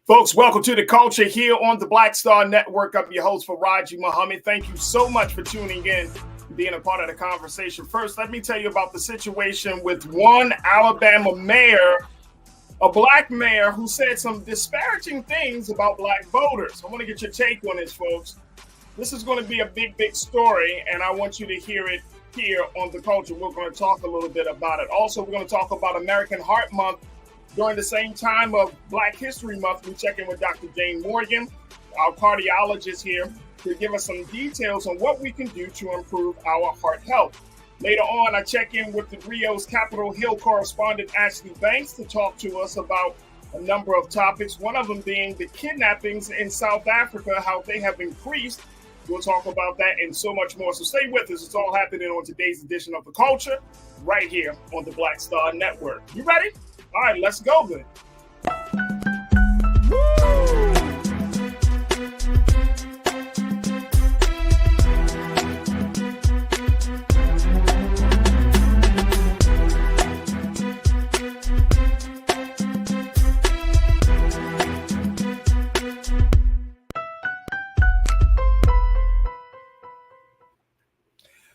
Folks, welcome to The Culture here on the Black Star Network. I'm your host, Faraji Muhammad. Thank you so much for tuning in and being a part of the conversation. First, let me tell you about the situation with one Alabama mayor, a black mayor who said some disparaging things about black voters. I want to get your take on this, folks. This is going to be a big story, and I want you to hear it here on The Culture. We're going to talk a little bit about it. Also, we're going to talk about American Heart Month. During the same time of Black History Month, we check in with Dr. Jane Morgan, our cardiologist here, to give us some details on what we can do to improve our heart health. Later on, I check in with the Rio's Capitol Hill correspondent Ashley Banks to talk to us about a number of topics, one of them being the kidnappings in South Africa, how they have increased. We'll talk about that and so much more. So stay with us. It's all happening on today's edition of The Culture, right here on the Black Star Network. You ready? All right, let's go then.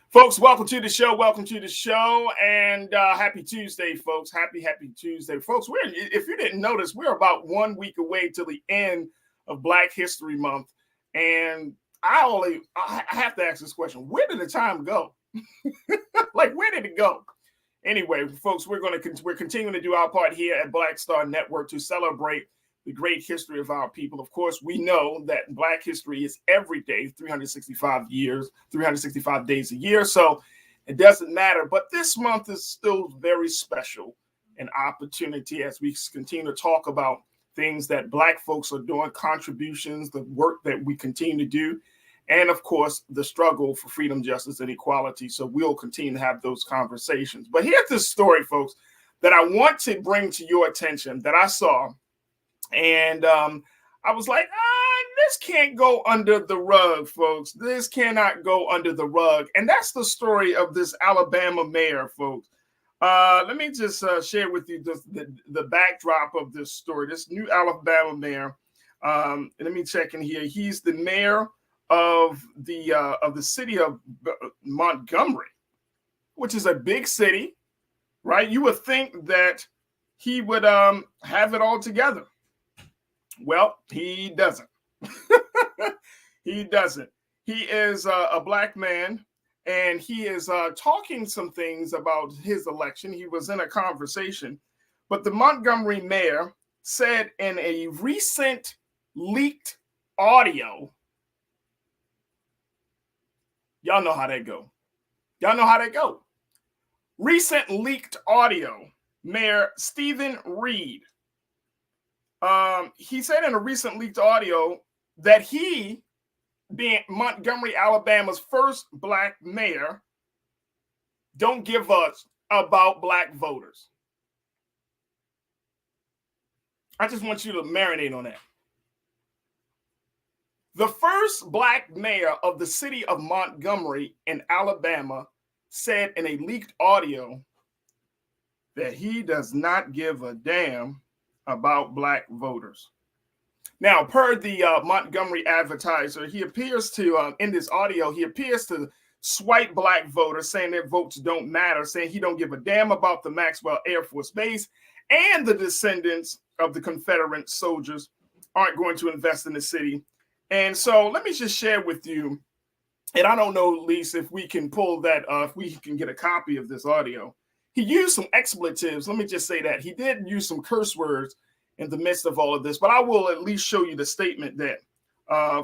Folks, welcome to the show. Welcome to the show, and happy Tuesday, folks. Happy Tuesday, folks. If you didn't notice, we're about 1 week away till the end of Black History Month, and I have to ask this question: where did the time go? Like, where did it go? Anyway, folks, we're continuing to do our part here at Black Star Network to celebrate the great history of our people. Of course, we know that Black history is every day, 365 days a year. So it doesn't matter. But this month is still very special, an opportunity as we continue to talk about things that Black folks are doing, contributions, the work that we continue to do, and of course, the struggle for freedom, justice, and equality. So we'll continue to have those conversations. But here's this story, folks, that I want to bring to your attention that I saw. And I was like, this can't go under the rug, folks. This cannot go under the rug. And that's the story of this Alabama mayor, folks. Let me just share with you the backdrop of this story. This new Alabama mayor. Let me check in here. He's the mayor of the city of Montgomery, which is a big city, right? You would think that he would have it all together. Well, he doesn't. He doesn't. He is a black man, and he is talking some things about his election. He was in a conversation, but the Montgomery mayor said in a recent leaked audio, y'all know how that go. Y'all know how that go. Recent leaked audio, Mayor Stephen Reed. He said in a recent leaked audio that he, being Montgomery, Alabama's first black mayor, don't give us about black voters. I just want you to marinate on that. The first black mayor of the city of Montgomery in Alabama said in a leaked audio that he does not give a damn about black voters. Now, per the Montgomery Advertiser, he appears to, in this audio, he appears to swipe black voters, saying their votes don't matter, saying he don't give a damn about the Maxwell Air Force Base, and the descendants of the Confederate soldiers aren't going to invest in the city. And so let me just share with you, and I don't know, Lisa, if we can pull that, if we can get a copy of this audio. He used some expletives. Let me just say that. He did use some curse words in the midst of all of this, but I will at least show you the statement that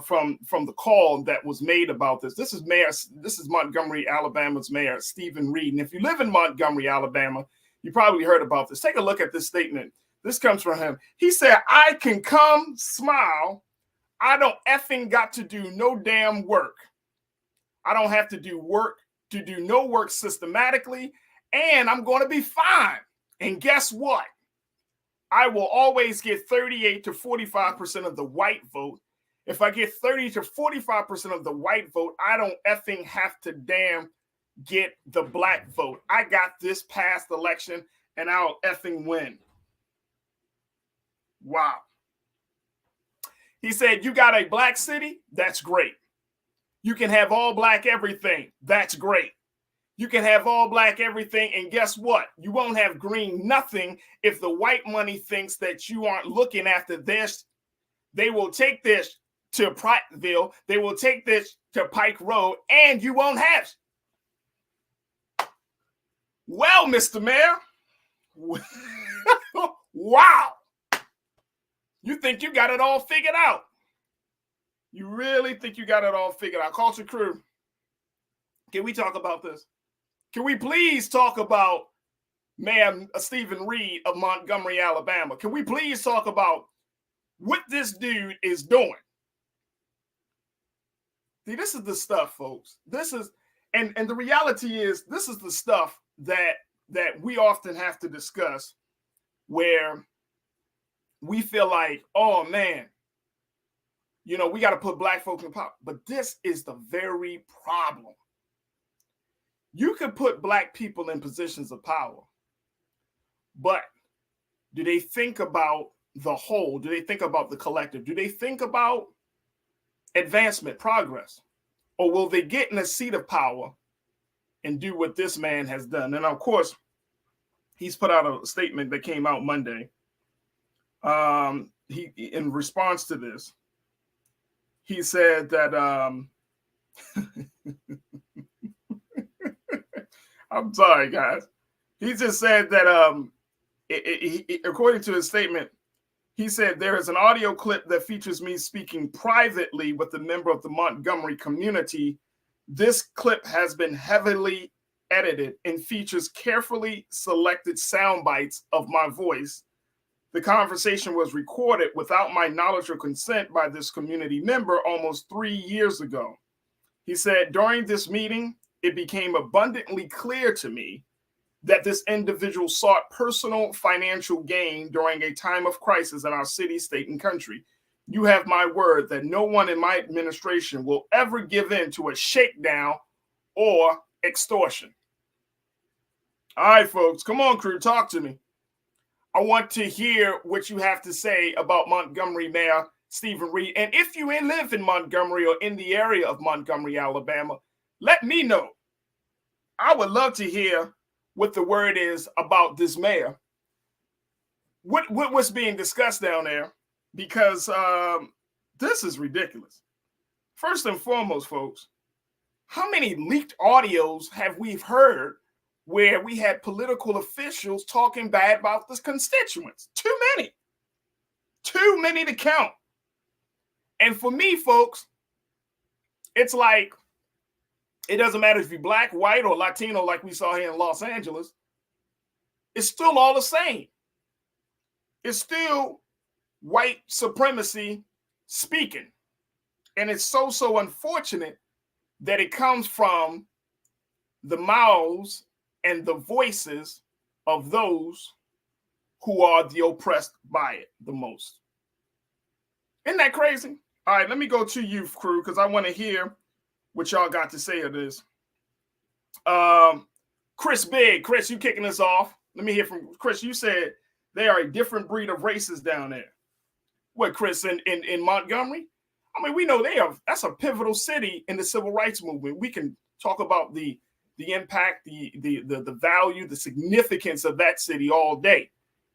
from the call that was made about this. This is Montgomery, Alabama's mayor, Stephen Reed. And if you live in Montgomery, Alabama, you probably heard about this. Take a look at this statement. This comes from him. He said, "I can come smile. I don't effing got to do no damn work. I don't have to do no work systematically. And I'm going to be fine. And guess what? I will always get 38 to 45% of the white vote. If I get 30 to 45% of the white vote, I don't effing have to damn get the black vote. I got this past election and I'll effing win." Wow. He said, you got a black city? That's great. You can have all black everything. That's great. You can have all black everything. And guess what? You won't have green nothing if the white money thinks that you aren't looking after this. They will take this to Prattville. They will take this to Pike Road, and you won't have. Well, Mr. Mayor, wow. You think you got it all figured out. You really think you got it all figured out. Culture Crew, can we talk about this? Can we please talk about Mayor Stephen Reed of Montgomery, Alabama? Can we please talk about what this dude is doing? See, this is the stuff, folks. This is, and the reality is, this is the stuff that we often have to discuss, where we feel like, oh man, you know, we got to put black folks in power. But this is the very problem. You can put black people in positions of power, but do they think about the whole? Do they think about the collective? Do they think about advancement, progress? Or will they get in a seat of power and do what this man has done? And of course, he's put out a statement that came out Monday. He, in response to this, he said that I'm sorry, guys. He just said that according to his statement, he said there is an audio clip that features me speaking privately with a member of the Montgomery community. This clip has been heavily edited and features carefully selected sound bites of my voice. The conversation was recorded without my knowledge or consent by this community member almost 3 years ago. He said, during this meeting, it became abundantly clear to me that this individual sought personal financial gain during a time of crisis in our city, state, and country. You have my word that no one in my administration will ever give in to a shakedown or extortion. All right, folks, come on, crew, talk to me. I want to hear what you have to say about Montgomery Mayor Stephen Reed. And if you live in Montgomery or in the area of Montgomery, Alabama, let me know. I would love to hear what the word is about this mayor. What's being discussed down there, because this is ridiculous. First and foremost, folks, how many leaked audios have we heard where we had political officials talking bad about the constituents? Too many to count. And for me, folks, it's like, it doesn't matter if you're black, white, or Latino like we saw here in Los Angeles. It's still all the same. It's still white supremacy speaking. And it's so unfortunate that it comes from the mouths and the voices of those who are the oppressed by it the most. Isn't that crazy? All right, let me go to you, crew, because I want to hear what y'all got to say of this. Chris Big, Chris, you kicking us off. Let me hear from Chris. You said they are a different breed of racists down there. What, Chris, in Montgomery? I mean, we know that's a pivotal city in the civil rights movement. We can talk about the impact, the value, the significance of that city all day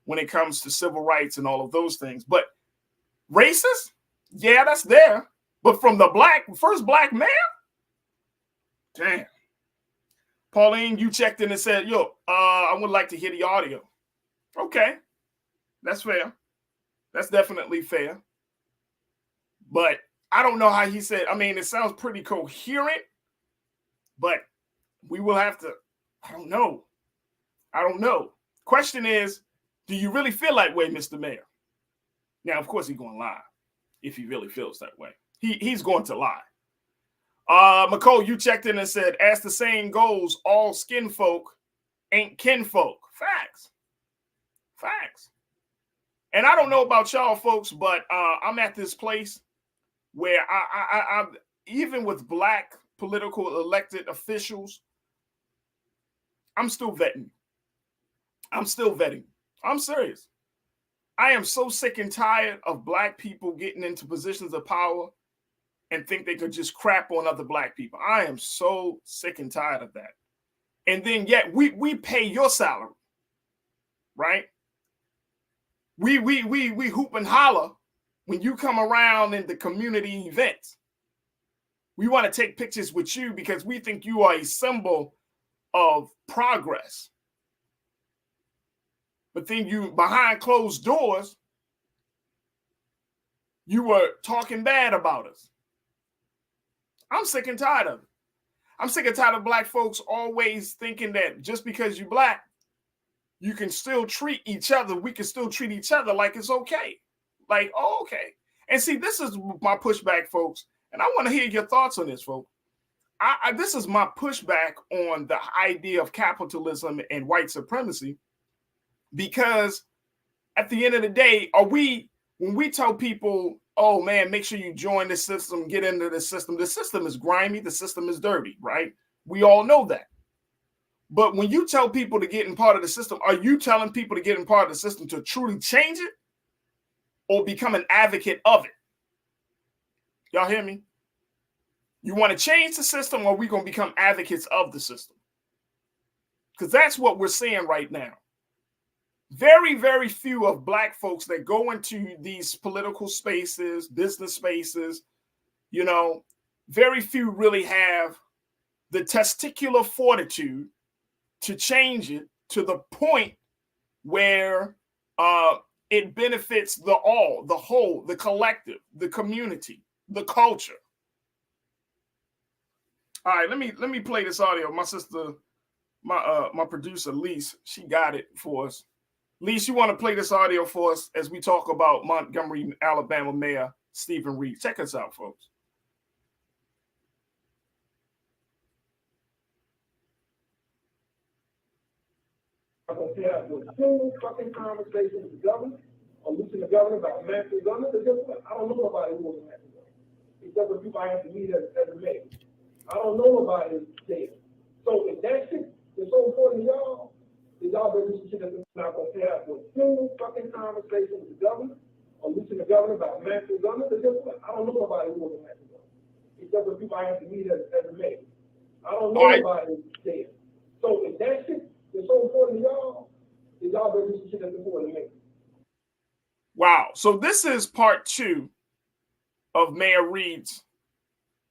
when it comes to civil rights and all of those things. But racist? Yeah, that's there. But from the first black mayor? Damn. Pauline, you checked in and said, yo, I would like to hear the audio. Okay. That's fair. That's definitely fair. But I don't know how he said, I mean, it sounds pretty coherent, but we will have to, I don't know. Question is, do you really feel that way, Mr. Mayor? Now, of course, he's going to lie if he really feels that way. He's going to lie. McCole, you checked in and said, as the saying goes, all skin folk ain't kinfolk. Facts. And I don't know about y'all folks, but I'm at this place where I even with black political elected officials, I'm still vetting. I'm serious. I am so sick and tired of black people getting into positions of power and think they could just crap on other black people. I am so sick and tired of that. And then yet we pay your salary, right? We hoop and holler when you come around in the community events. We want to take pictures with you because we think you are a symbol of progress. But then you, behind closed doors, you were talking bad about us. I'm sick and tired of it. I'm sick and tired of black folks always thinking that just because you're black, you can still treat each other. We can still treat each other like it's okay. Like, oh, okay. And see, this is my pushback, folks. And I want to hear your thoughts on this, folks. This is my pushback on the idea of capitalism and white supremacy, because at the end of the day, when we tell people, oh man, make sure you join the system, get into the system is grimy, the system is dirty, right? We all know that. But when you tell people to get in part of the system, are you telling people to get in part of the system to truly change it or become an advocate of it? Y'all hear me? You want to change the system, or are we going to become advocates of the system? Because that's what we're seeing right now. Very, very few of black folks that go into these political spaces, business spaces, you know, very few really have the testicular fortitude to change it to the point where it benefits the all, the whole, the collective, the community, the culture. All right, let me play this audio. My sister, my producer, Lise, she got it for us. Lise, you want to play this audio for us as we talk about Montgomery, Alabama Mayor Stephen Reed? Check us out, folks. I'm going to have a full fucking conversation with the governor, or listen to the governor about master governor, because guess what? I don't know nobody who was a master governor. Except for people I have to meet as a mayor. I don't know nobody there. So if that shit is so important to y'all, is y'all better do some shit that's not going to have a full fucking conversation with the governor, or listen to the governor about master governor, because guess what? I don't know nobody who was a master governor. Except for people I have to meet as a mayor. I don't know nobody there. So if that shit is so important to y'all, is y'all better do some shit that's important to me. Wow. So this is part 2 of Mayor Reed's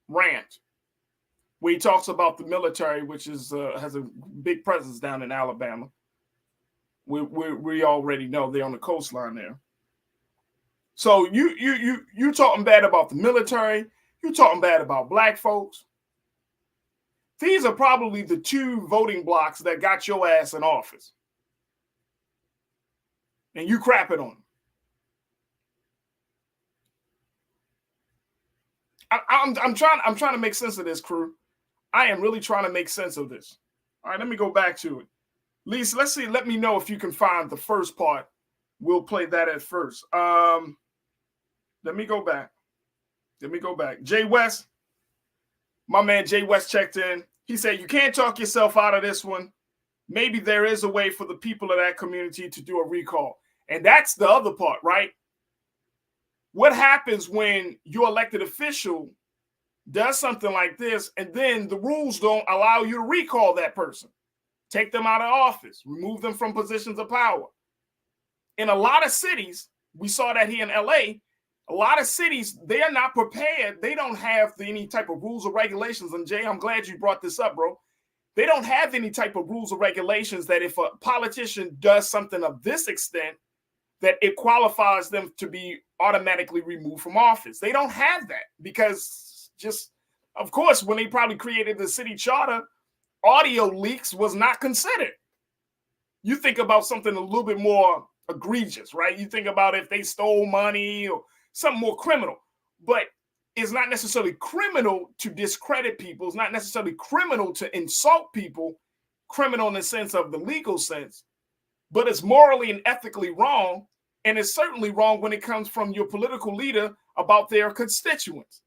rant, where he talks about the military, which is has a big presence down in Alabama. We already know they're on the coastline there. So you talking bad about the military, you talking bad about black folks. These are probably the 2 voting blocks that got your ass in office. And you crap it on them. I'm trying to make sense of this, crew. I am really trying to make sense of this. All right, let me go back to it. Lisa, let's see. Let me know if you can find the first part. We'll play that at first. Let me go back. Jay West, my man Jay West checked in. He said, you can't talk yourself out of this one. Maybe there is a way for the people of that community to do a recall. And that's the other part, right? What happens when your elected official does something like this, and then the rules don't allow you to recall that person, take them out of office, remove them from positions of power? In a lot of cities, we saw that here in LA, a lot of cities, they are not prepared. They don't have any type of rules or regulations. And Jay, I'm glad you brought this up, bro. They don't have any type of rules or regulations that if a politician does something of this extent, that it qualifies them to be automatically removed from office. They don't have that because just, of course, when they probably created the city charter, audio leaks was not considered. You think about something a little bit more egregious, right? You think about if they stole money or something more criminal, but it's not necessarily criminal to discredit people. It's not necessarily criminal to insult people, criminal in the sense of the legal sense, but it's morally and ethically wrong. And it's certainly wrong when it comes from your political leader about their constituents.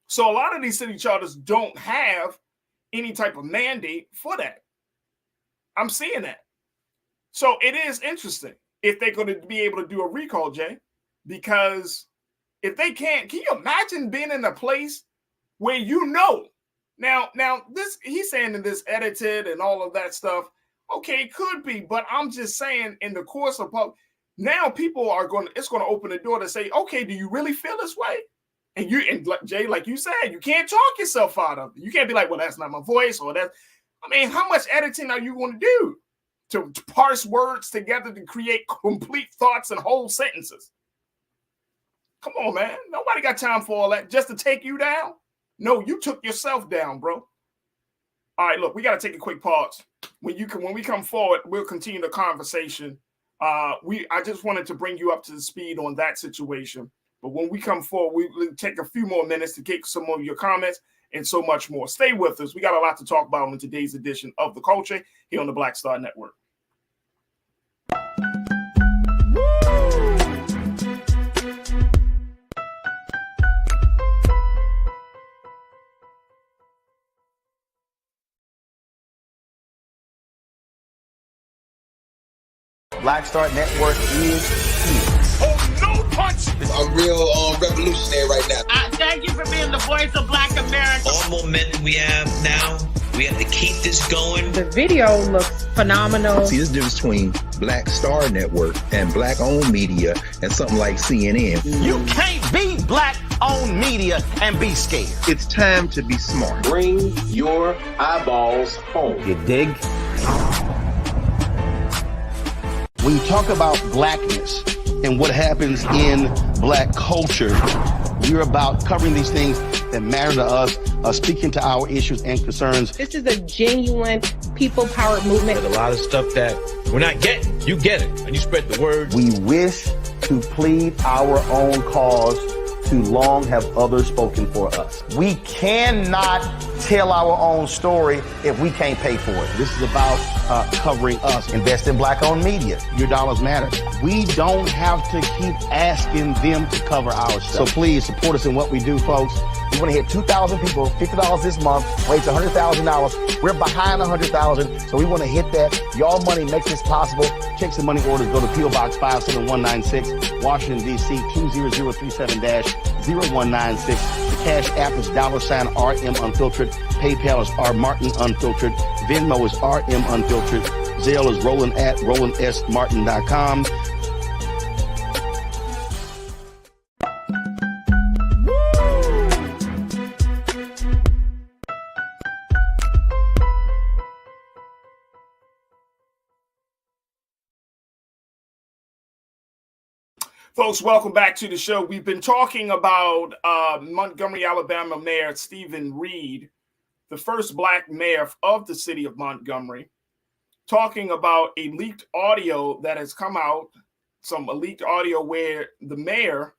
So a lot of these city charters don't have any type of mandate for that. I'm seeing that. So it is interesting. if they're going to be able to do a recall, Jay. Because if they can't, can you imagine being in a place where now this, he's saying that this edited and all of that stuff. Okay, it could be, but I'm just saying in the course of now people are it's going to open the door to say, okay, do you really feel this way? And Jay, like you said, you can't talk yourself out of it. You can't be like, well, that's not my voice, or that. I mean, how much editing are you going to do to parse words together to create complete thoughts and whole sentences? Come on, man. Nobody got time for all that just to take you down. No, you took yourself down, bro. All right, look, we got to take a quick pause. When we come forward, we'll continue the conversation. I just wanted to bring you up to the speed on that situation. But when we come forward, we'll take a few more minutes to get some of your comments and so much more. Stay with us. We got a lot to talk about in today's edition of The Culture here on the Black Star Network. Black Star Network is here. Oh, no punch! I'm real revolutionary right now. Thank you for being the voice of Black America. All momentum we have now, we have to keep this going. The video looks phenomenal. See, there's a difference between Black Star Network and black-owned media and something like CNN. You can't be black-owned media and be scared. It's time to be smart. Bring your eyeballs home. You dig? When you talk about blackness and what happens in black culture, we're about covering these things that matter to us, speaking to our issues and concerns. This is a genuine people-powered movement. There's a lot of stuff that we're not getting. You get it, and you spread the word. We wish to plead our own cause. Too long have others spoken for us. We cannot tell our own story if we can't pay for it. This is about covering us. Invest in black-owned media. Your dollars matter. We don't have to keep asking them to cover our stuff. So please support us in what we do, folks. We want to hit 2,000 people, $50 this month, raise $100,000. We're behind 100,000, so we want to hit that. Y'all money makes this possible. Checks and money orders go to P.O. Box 57196, Washington, D.C. 20037-0196. The Cash App is $RM Unfiltered. PayPal is R Martin Unfiltered. Venmo is RM Unfiltered. Zelle is Roland at RolandSMartin.com. Folks, welcome back to the show. We've been talking about Montgomery, Alabama Mayor Stephen Reed, the first black mayor of the city of Montgomery, talking about a leaked audio that has come out, some leaked audio where the mayor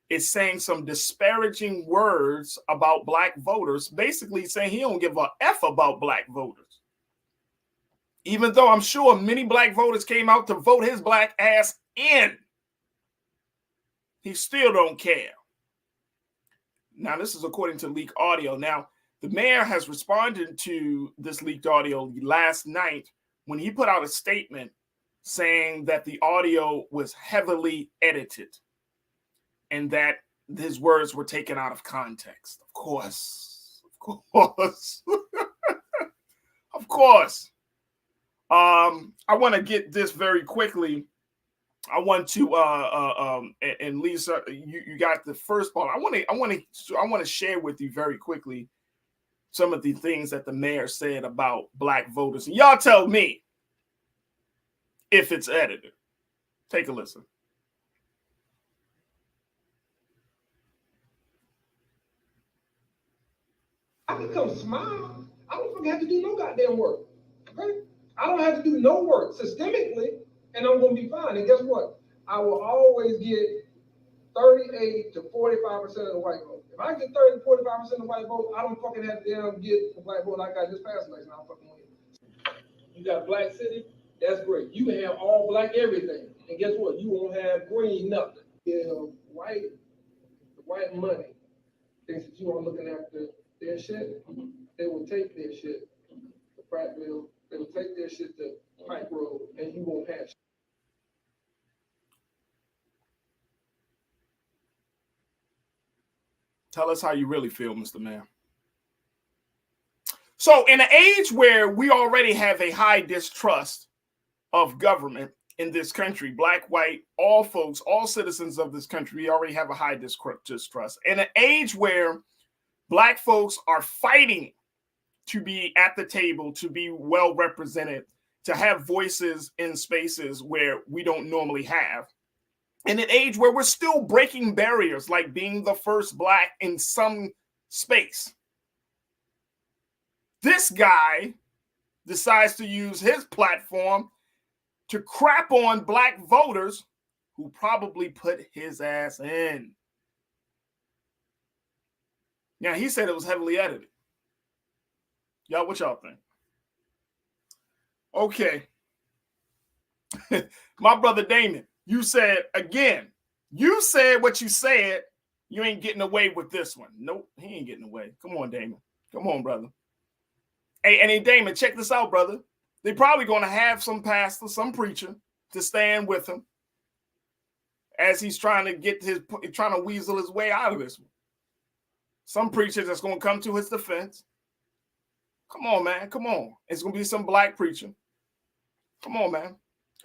is saying some disparaging words about black voters, basically saying he don't give a F about black voters. Even though I'm sure many black voters came out to vote his black ass in. He still don't care. Now, this is according to leaked audio. Now, the mayor has responded to this leaked audio last night when he put out a statement saying that the audio was heavily edited and that his words were taken out of context. Of course. Of course. I want to get this very quickly. I want to and Lisa, you got the first part. I want to share with you very quickly some of the things that the mayor said about black voters. And y'all tell me if it's edited. Take a listen. I can come smile. I don't fucking have to do no goddamn work. Okay? I don't have to do no work systemically. And I'm going to be fine. And guess what? I will always get 38 to 45% of the white vote. If I get 30 to 45% of the white vote, I don't fucking have to get the white vote I got this past election. I'll fucking win. You got a black city? That's great. You can have all black everything. And guess what? You won't have green nothing. The white money thinks that you are looking after their shit. They will take their shit to Prattville. They will take their shit to Pike Road, and you won't have shit. Tell us how you really feel, Mr. Man. So in an age where we already have a high distrust of government in this country, black, white, all folks, all citizens of this country, we already have a high distrust. In an age where black folks are fighting to be at the table, to be well represented, to have voices in spaces where we don't normally have. In an age where we're still breaking barriers, like being the first black in some space. This guy decides to use his platform to crap on black voters who probably put his ass in. Now, he said it was heavily edited. Y'all, what y'all think? Okay. My brother Damon, you said, again, you said what you said. You ain't getting away with this one. Nope, he ain't getting away. Come on, Damon. Come on, brother. Hey, Damon, check this out, brother. They're probably going to have some pastor, some preacher to stand with him as he's trying to weasel his way out of this one. Some preacher that's going to come to his defense. Come on, man. Come on. It's going to be some black preacher. Come on, man.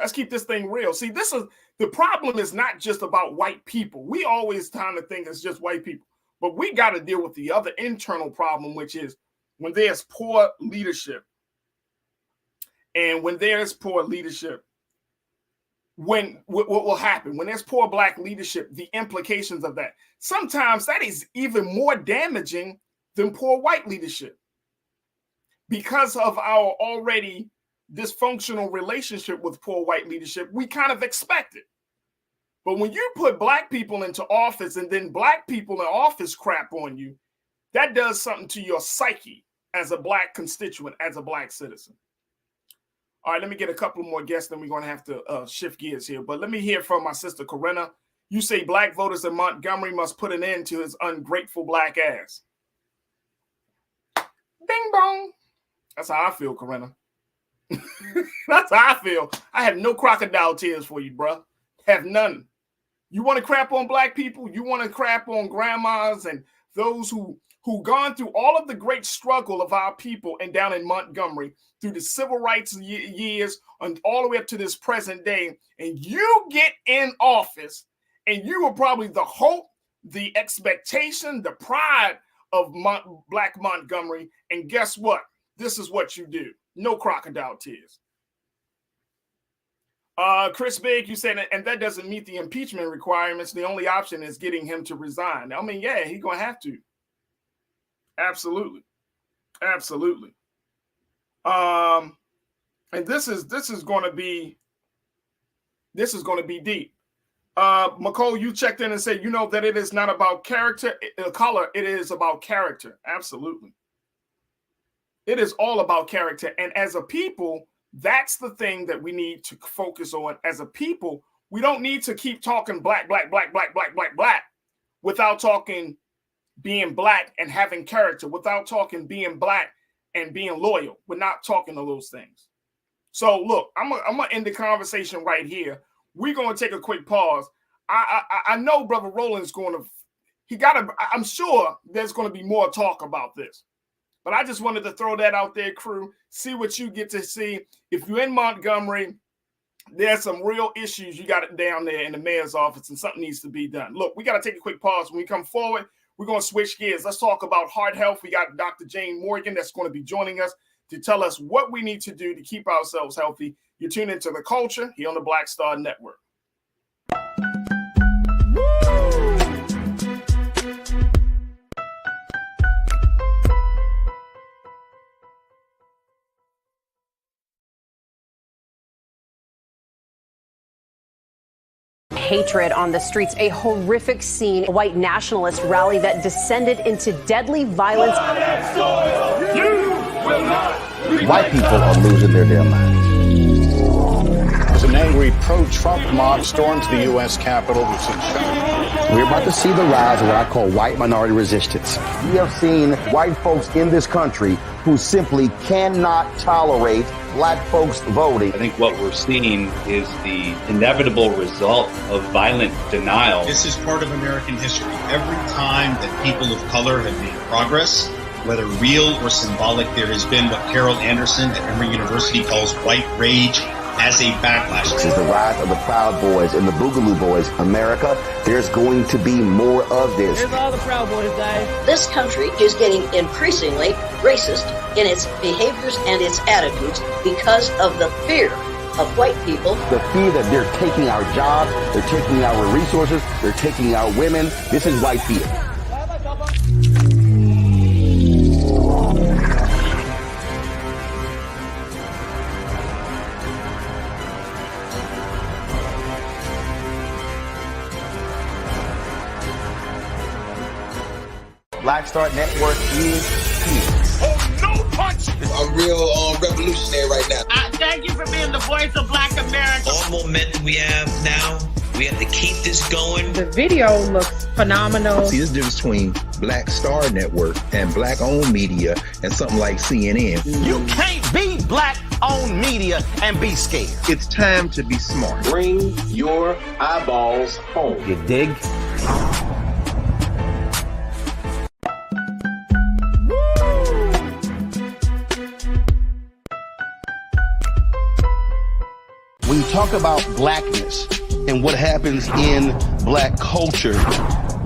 Let's keep this thing real. See, the problem is not just about white people. We always kind of think it's just white people, but we got to deal with the other internal problem, which is when there's poor leadership. And when there's poor leadership, what will happen? When there's poor black leadership, the implications of that, sometimes that is even more damaging than poor white leadership. Because of our already dysfunctional relationship with poor white leadership, we kind of expect it. But when you put black people into office and then black people in office crap on you, that does something to your psyche as a black constituent, as a black citizen. All right, let me get a couple more guests, then we're going to have to shift gears here. But let me hear from my sister, Corinna. You say black voters in Montgomery must put an end to his ungrateful black ass. Ding bong. That's how I feel, Corinna. That's how I feel. I have no crocodile tears for you, bro. Have none. You want to crap on black people? You want to crap on grandmas and those who gone through all of the great struggle of our people and down in Montgomery through the civil rights years and all the way up to this present day, and you get in office and you were probably the hope, the expectation, the pride of black Montgomery, and guess what? This is what you do. No crocodile tears. Chris Big, you said, and that doesn't meet the impeachment requirements. The only option is getting him to resign. I mean, yeah, he's going to have to. Absolutely. Absolutely. And this is going to be deep. McCole, you checked in and said, you know, that it is not about character, color. It is about character. Absolutely. It is all about character. And as a people, that's the thing that we need to focus on. As a people, we don't need to keep talking black, black, black, black, black, black, black without talking being black and having character, without talking being black and being loyal. We're not talking to those things. So look, I'm gonna end the conversation right here. We're gonna take a quick pause. I know Brother Roland's I'm sure there's gonna be more talk about this. But I just wanted to throw that out there, crew. See what you get to see. If you're in Montgomery, there's some real issues you got it down there in the mayor's office, and something needs to be done. Look, we got to take a quick pause. When we come forward, we're going to switch gears. Let's talk about heart health. We got Dr. Jane Morgan that's going to be joining us to tell us what we need to do to keep ourselves healthy. You're tuned into The Culture here on the Black Star Network. Hatred on the streets, a horrific scene, a white nationalist rally that descended into deadly violence. White people are losing their damn minds. It's an angry angry pro-Trump mob stormed the U.S. Capitol. We've seen shootings. We're about to see the rise of what I call white minority resistance. We have seen white folks in this country who simply cannot tolerate black folks voting. I think what we're seeing is the inevitable result of violent denial. This is part of American history. Every time that people of color have made progress, whether real or symbolic, there has been what Carol Anderson at Emory University calls white rage as a backlash. This is the rise of the Proud Boys and the Boogaloo Boys. America, there's going to be more of this. Here's all the Proud Boys, guys. This country is getting increasingly racist in its behaviors and its attitudes because of the fear of white people. The fear that they're taking our jobs, they're taking our resources, they're taking our women. This is white fear. Black Star Network is here. Oh, no punch! I'm real revolutionary right now. Thank you for being the voice of Black America. All momentum we have now, we have to keep this going. The video looks phenomenal. See, this difference between Black Star Network and black-owned media and something like CNN. You can't be black-owned media and be scared. It's time to be smart. Bring your eyeballs home. You dig? When you talk about blackness and what happens in black culture,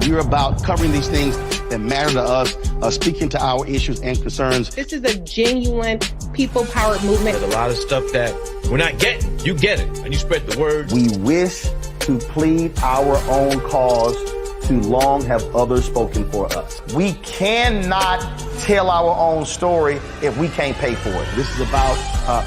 we're about covering these things that matter to us, speaking to our issues and concerns. This is a genuine people-powered movement. There's a lot of stuff that we're not getting. You get it, and you spread the word. We wish to plead our own cause. Too long have others spoken for us. We cannot tell our own story if we can't pay for it. This is about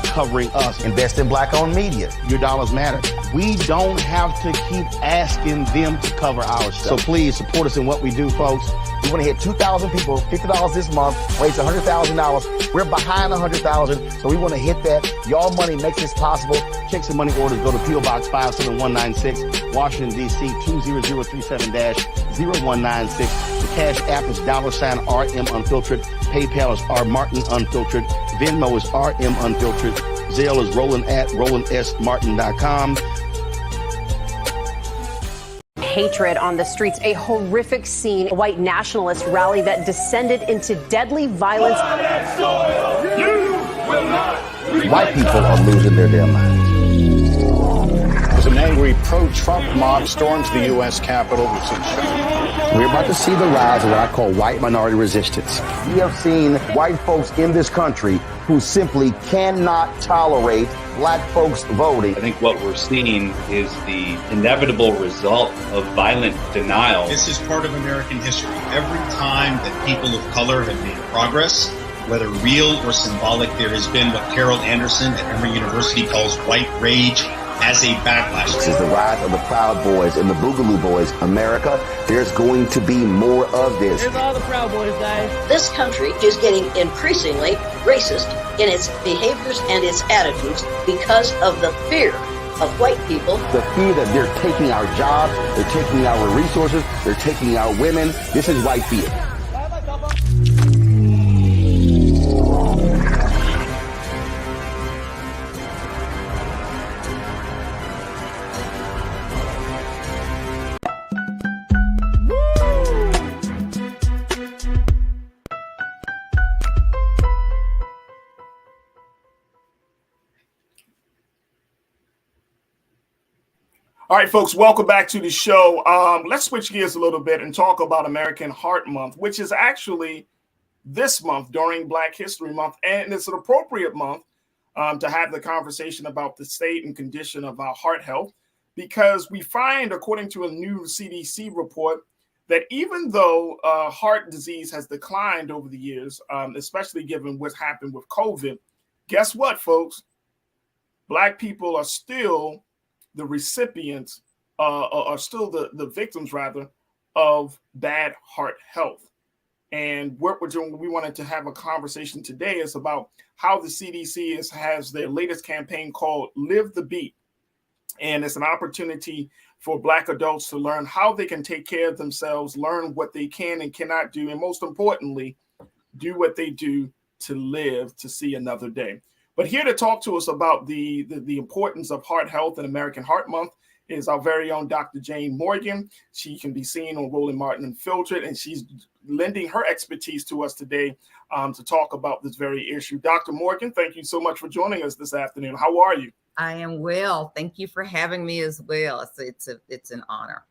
covering us. Invest in black-owned media. Your dollars matter. We don't have to keep asking them to cover our stuff. So please support us in what we do, folks. We want to hit 2,000 people, $50 this month, raise $100,000. We're behind 100,000, so we want to hit that. Y'all money makes this possible. Checks and money orders go to P.O. Box 57196, Washington, D.C. 20037-0196. The Cash App is $RM Unfiltered. PayPal is R Martin Unfiltered. Venmo is RM Unfiltered. Zelle is Roland at RolandSMartin.com. Hatred on the streets, a horrific scene, a white nationalist rally that descended into deadly violence. White people are losing their damn minds. As an angry pro-Trump mob storms the U.S. Capitol, we've seen shootings. We're about to see the rise of what I call white minority resistance. We have seen white folks in this country who simply cannot tolerate black folks voting. I think what we're seeing is the inevitable result of violent denial. This is part of American history. Every time that people of color have made progress, whether real or symbolic, there has been what Carol Anderson at Emory University calls white rage as a backlash. This is the rise of the Proud Boys and the Boogaloo Boys. America, there's going to be more of this. Here's all the Proud Boys, guys. This country is getting increasingly racist in its behaviors and its attitudes because of the fear of white people. The fear that they're taking our jobs, they're taking our resources, they're taking our women. This is white fear. All right, folks, welcome back to the show. Let's switch gears a little bit and talk about American Heart Month, which is actually this month during Black History Month. And it's an appropriate month to have the conversation about the state and condition of our heart health, because we find, according to a new CDC report, that even though heart disease has declined over the years, especially given what's happened with COVID, guess what, folks? Black people are still the recipients, are still the victims, rather, of bad heart health. And what we're doing, we wanted to have a conversation today is about how the CDC has their latest campaign called Live the Beat. And it's an opportunity for Black adults to learn how they can take care of themselves, learn what they can and cannot do, and most importantly, do what they do to live to see another day. But here to talk to us about the importance of heart health and American Heart Month is our very own Dr. Jane Morgan. She can be seen on Roland Martin Unfiltered, and she's lending her expertise to us today to talk about this very issue. Dr. Morgan, thank you so much for joining us this afternoon. How are you? I am well. Thank you for having me as well. It's an honor.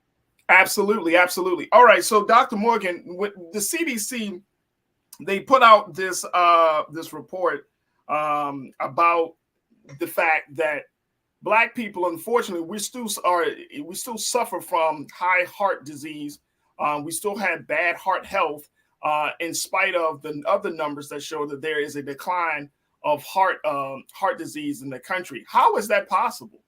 Absolutely, absolutely. All right, so Dr. Morgan, with the CDC, they put out this this report about the fact that Black people, unfortunately, we still suffer from high heart disease. We still have bad heart health, in spite of the other numbers that show that there is a decline of heart disease in the country. How is that possible?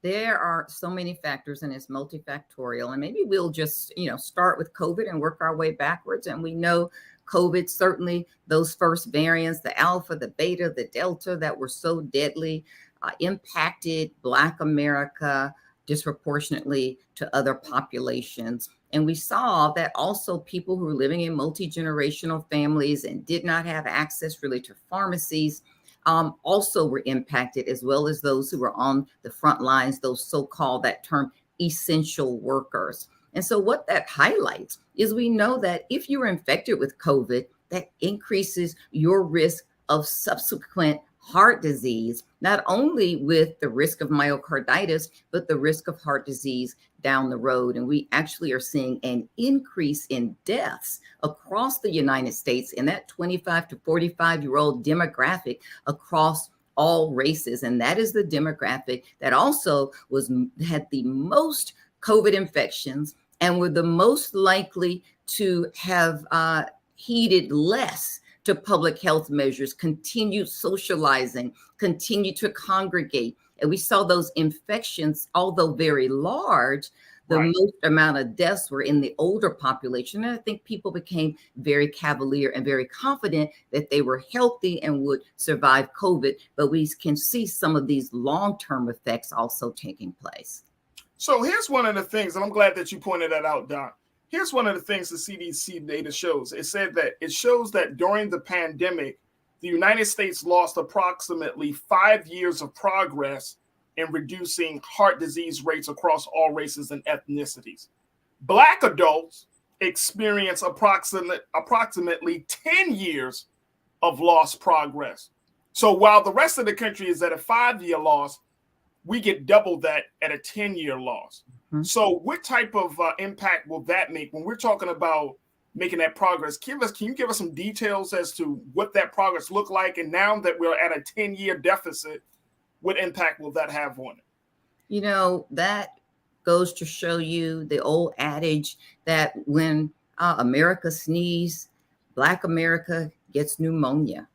There are so many factors, and it's multifactorial. And maybe we'll just start with COVID and work our way backwards. And we know COVID, certainly those first variants, the Alpha, the Beta, the Delta, that were so deadly, impacted Black America disproportionately to other populations. And we saw that also people who were living in multi-generational families and did not have access really to pharmacies also were impacted, as well as those who were on the front lines, those so-called, that term, essential workers. And so what that highlights is we know that if you're infected with COVID, that increases your risk of subsequent heart disease, not only with the risk of myocarditis, but the risk of heart disease down the road. And we actually are seeing an increase in deaths across the United States in that 25 to 45-year-old demographic across all races. And that is the demographic that also had the most COVID infections and were the most likely to have heeded less to public health measures, continued socializing, continued to congregate. And we saw those infections, although very large, the most amount of deaths were in the older population. And I think people became very cavalier and very confident that they were healthy and would survive COVID. But we can see some of these long-term effects also taking place. So here's one of the things, and I'm glad that you pointed that out, Doc. Here's one of the things the CDC data shows. It shows that during the pandemic, the United States lost approximately 5 years of progress in reducing heart disease rates across all races and ethnicities. Black adults experience approximately 10 years of lost progress. So while the rest of the country is at a 5-year loss, we get double that at a 10-year loss. Mm-hmm. So what type of impact will that make when we're talking about making that progress? Can you give us some details as to what that progress looked like? And now that we're at a 10-year deficit, what impact will that have on it? That goes to show you the old adage that when America sneezes, Black America gets pneumonia.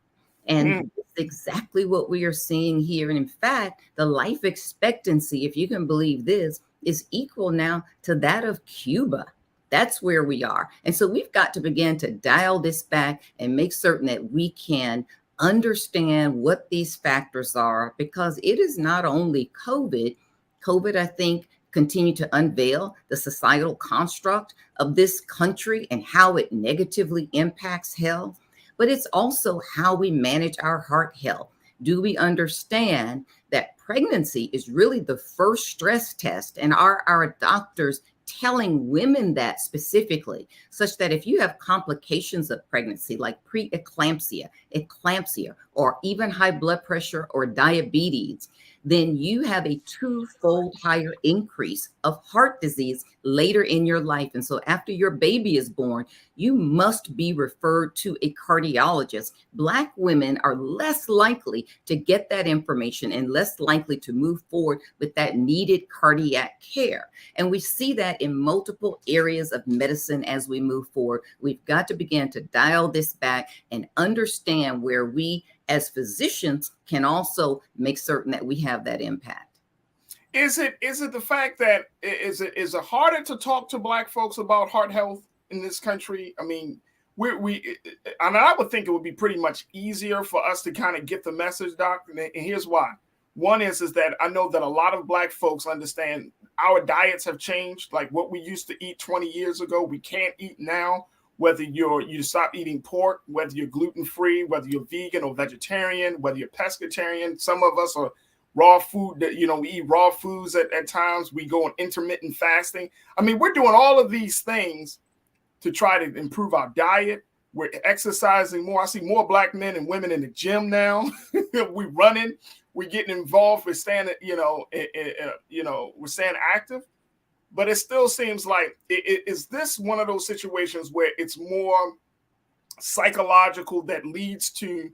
And it's exactly what we are seeing here. And in fact, the life expectancy, if you can believe this, is equal now to that of Cuba. That's where we are. And so we've got to begin to dial this back and make certain that we can understand what these factors are, because it is not only COVID. COVID, I think, continue to unveil the societal construct of this country and how it negatively impacts health. But it's also how we manage our heart health. Do we understand that pregnancy is really the first stress test? And are our doctors telling women that specifically, such that if you have complications of pregnancy like preeclampsia, eclampsia, or even high blood pressure or diabetes, then you have a twofold higher increase of heart disease later in your life. And so after your baby is born, you must be referred to a cardiologist. Black women are less likely to get that information and less likely to move forward with that needed cardiac care. And we see that in multiple areas of medicine as we move forward. We've got to begin to dial this back and understand where we as physicians can also make certain that we have that impact. Is it the fact that is it harder to talk to Black folks about heart health in this country? I mean, I would think it would be pretty much easier for us to kind of get the message, Doc. And here's why. One is that I know that a lot of Black folks understand our diets have changed. Like what we used to eat 20 years ago, we can't eat now. Whether you stop eating pork, whether you're gluten-free, whether you're vegan or vegetarian, whether you're pescatarian. Some of us are raw food, that we eat raw foods at times. We go on intermittent fasting. I mean, we're doing all of these things to try to improve our diet. We're exercising more. I see more Black men and women in the gym now. We're running. We're getting involved. We're staying, we're staying active. But it still seems like, is this one of those situations where it's more psychological that leads to,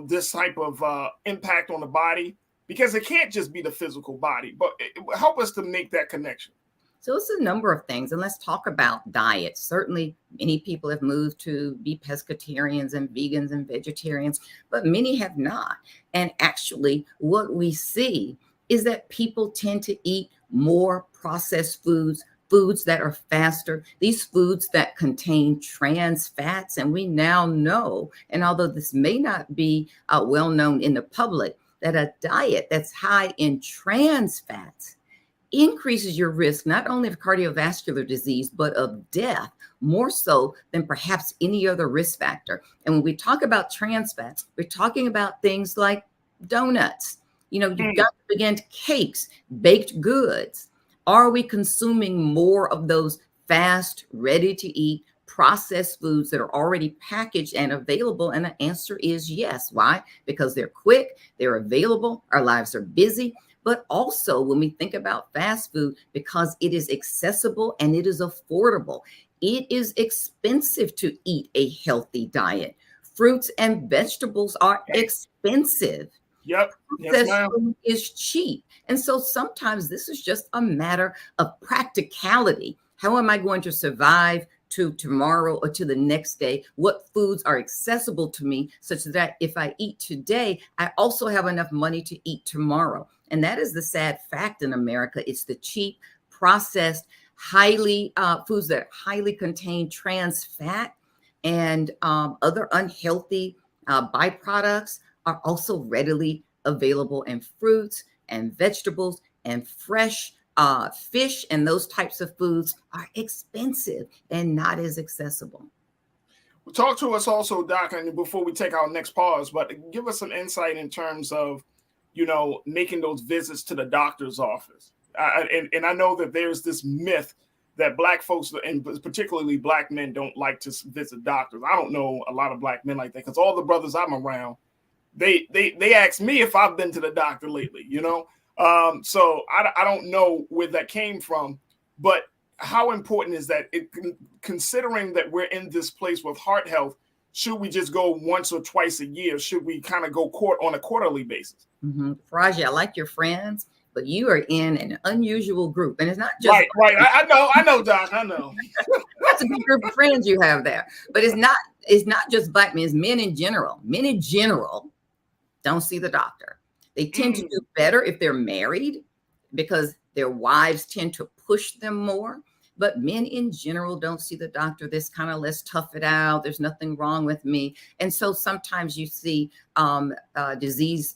this type of impact on the body? Because it can't just be the physical body, but help us to make that connection. So it's a number of things. And let's talk about diet. Certainly, many people have moved to be pescatarians and vegans and vegetarians, but many have not. And actually, what we see is that people tend to eat more processed foods, foods that are faster, these foods that contain trans fats. And we now know, and although this may not be well known in the public, that a diet that's high in trans fats increases your risk not only of cardiovascular disease, but of death, more so than perhaps any other risk factor. And when we talk about trans fats, we're talking about things like donuts. You've got to begin to cakes, baked goods. Are we consuming more of those fast, ready to eat, processed foods that are already packaged and available? And the answer is yes. Why? Because they're quick, they're available, our lives are busy. But also when we think about fast food, because it is accessible and it is affordable, it is expensive to eat a healthy diet. Fruits and vegetables are expensive. Yep. Food is cheap. And so sometimes this is just a matter of practicality. How am I going to survive to tomorrow or to the next day? What foods are accessible to me such that if I eat today, I also have enough money to eat tomorrow? And that is the sad fact in America. It's the cheap, processed, highly foods that highly contain trans fat and other unhealthy byproducts are also readily available in fruits and vegetables, and fresh fish and those types of foods are expensive and not as accessible. Talk to us also, Doc, and before we take our next pause, but give us some insight in terms of, making those visits to the doctor's office. And I know that there's this myth that Black folks, and particularly Black men, don't like to visit doctors. I don't know a lot of Black men like that, because all the brothers I'm around, they ask me if I've been to the doctor lately, So I don't know where that came from, but how important is that? Considering that we're in this place with heart health, should we just go once or twice a year? Should we kind of go on a quarterly basis? Faraji, I like your friends, but you are in an unusual group, and it's not just right. I know, Doc. I know. That's a good group of friends you have there, but it's not just Black men. It's men in general. Men in general don't see the doctor. They tend to do better if they're married because their wives tend to push them more. But men in general don't see the doctor. This kind of, let's tough it out. There's nothing wrong with me. And so sometimes you see disease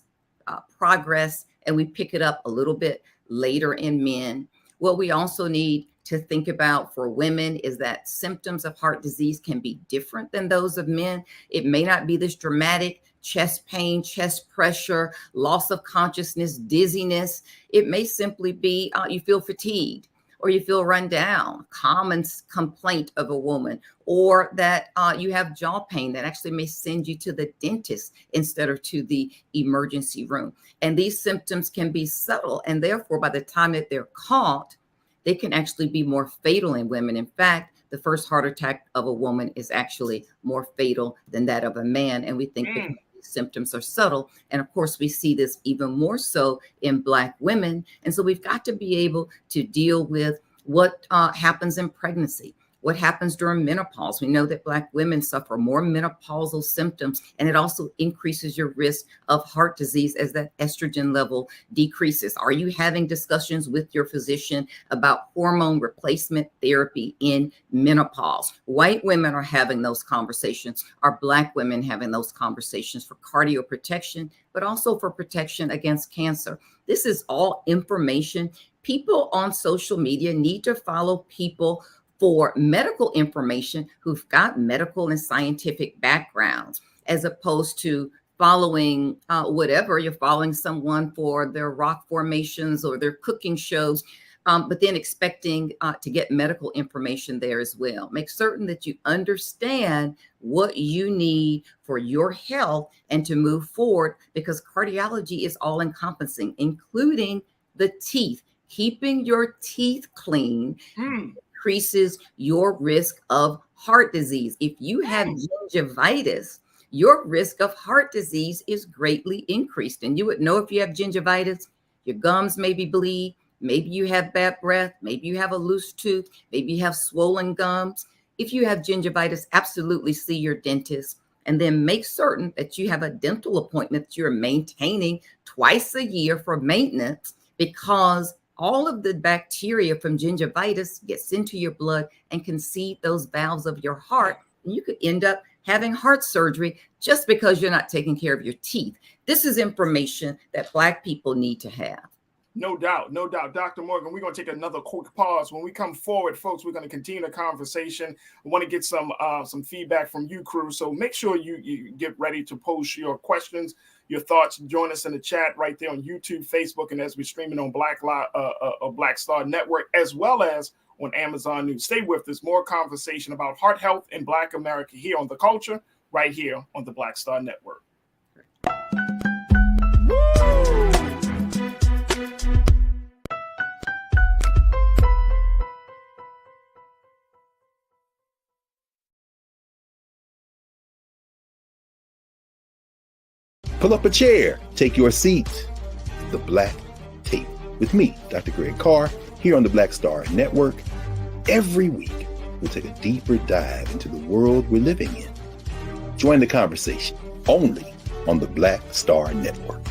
progress, and we pick it up a little bit later in men. What we also need to think about for women is that symptoms of heart disease can be different than those of men. It may not be this dramatic chest pain, chest pressure, loss of consciousness, dizziness. It may simply be you feel fatigued, or you feel run down, common complaint of a woman, or that you have jaw pain that actually may send you to the dentist instead of to the emergency room. And these symptoms can be subtle, and therefore by the time that they're caught, they can actually be more fatal in women. In fact, the first heart attack of a woman is actually more fatal than that of a man. And we think that these symptoms are subtle. And of course, we see this even more so in Black women. And so we've got to be able to deal with what happens in pregnancy, What happens during menopause? We know that Black women suffer more menopausal symptoms, and it also increases your risk of heart disease as that estrogen level decreases. Are you having discussions with your physician about hormone replacement therapy in menopause? White women are having those conversations. Are Black women having those conversations for cardio protection, but also for protection against cancer? This is all information. People on social media need to follow people for medical information who've got medical and scientific backgrounds, as opposed to following whatever. You're following someone for their rock formations or their cooking shows, but then expecting to get medical information there as well. Make certain that you understand what you need for your health and to move forward, because cardiology is all encompassing, including the teeth. Keeping your teeth clean increases your risk of heart disease. If you have gingivitis, your risk of heart disease is greatly increased. And you would know if you have gingivitis, your gums maybe bleed, maybe you have bad breath, maybe you have a loose tooth, maybe you have swollen gums. If you have gingivitis, absolutely see your dentist, and then make certain that you have a dental appointment that you're maintaining twice a year for maintenance, because all of the bacteria from gingivitis gets into your blood and can seed those valves of your heart. And you could end up having heart surgery just because you're not taking care of your teeth. This is information that Black people need to have. No doubt, no doubt. Dr. Morgan, we're going to take another quick pause. When we come forward, folks, we're going to continue the conversation. I want to get some feedback from you, crew. So make sure you get ready to post your questions, your thoughts. Join us in the chat right there on YouTube, Facebook, and as we're streaming on Black Star Network, as well as on Amazon News. Stay with us. More conversation about heart health in Black America here on The Culture, right here on the Black Star Network. Pull up a chair, take your seat. The Black Tape with me, Dr. Greg Carr, here on the Black Star Network. Every week, we'll take a deeper dive into the world we're living in. Join the conversation only on the Black Star Network.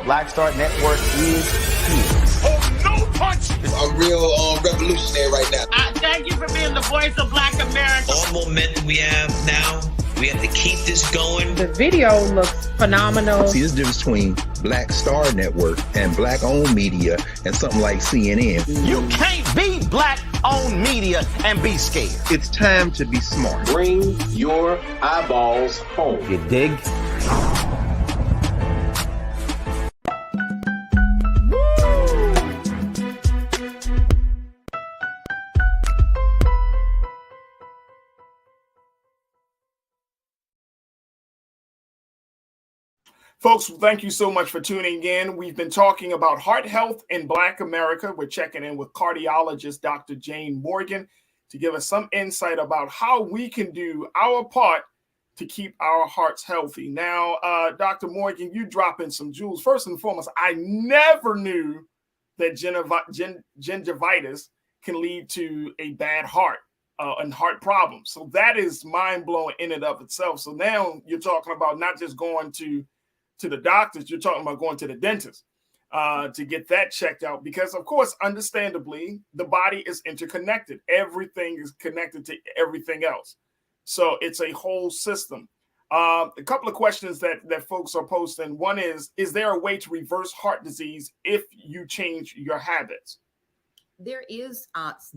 Black Star Network is here. Oh, no punch! I'm real revolutionary right now. Thank you for being the voice of Black America. All momentum we have now, we have to keep this going. The video looks phenomenal. See, there's a difference between Black Star Network and Black-owned media and something like CNN. You can't be Black-owned media and be scared. It's time to be smart. Bring your eyeballs home. You dig? Folks, thank you so much for tuning in. We've been talking about heart health in Black America. We're checking in with cardiologist Dr. Jane Morgan to give us some insight about how we can do our part to keep our hearts healthy. Now, Dr. Morgan, you drop in some jewels. First and foremost, I never knew that gingivitis can lead to a bad heart and heart problems. So that is mind-blowing in and of itself. So now you're talking about not just going to the doctors, you're talking about going to the dentist to get that checked out, because of course, understandably, the body is interconnected. Everything is connected to everything else. So it's a whole system. A couple of questions that folks are posting. One is there a way to reverse heart disease if you change your habits? There is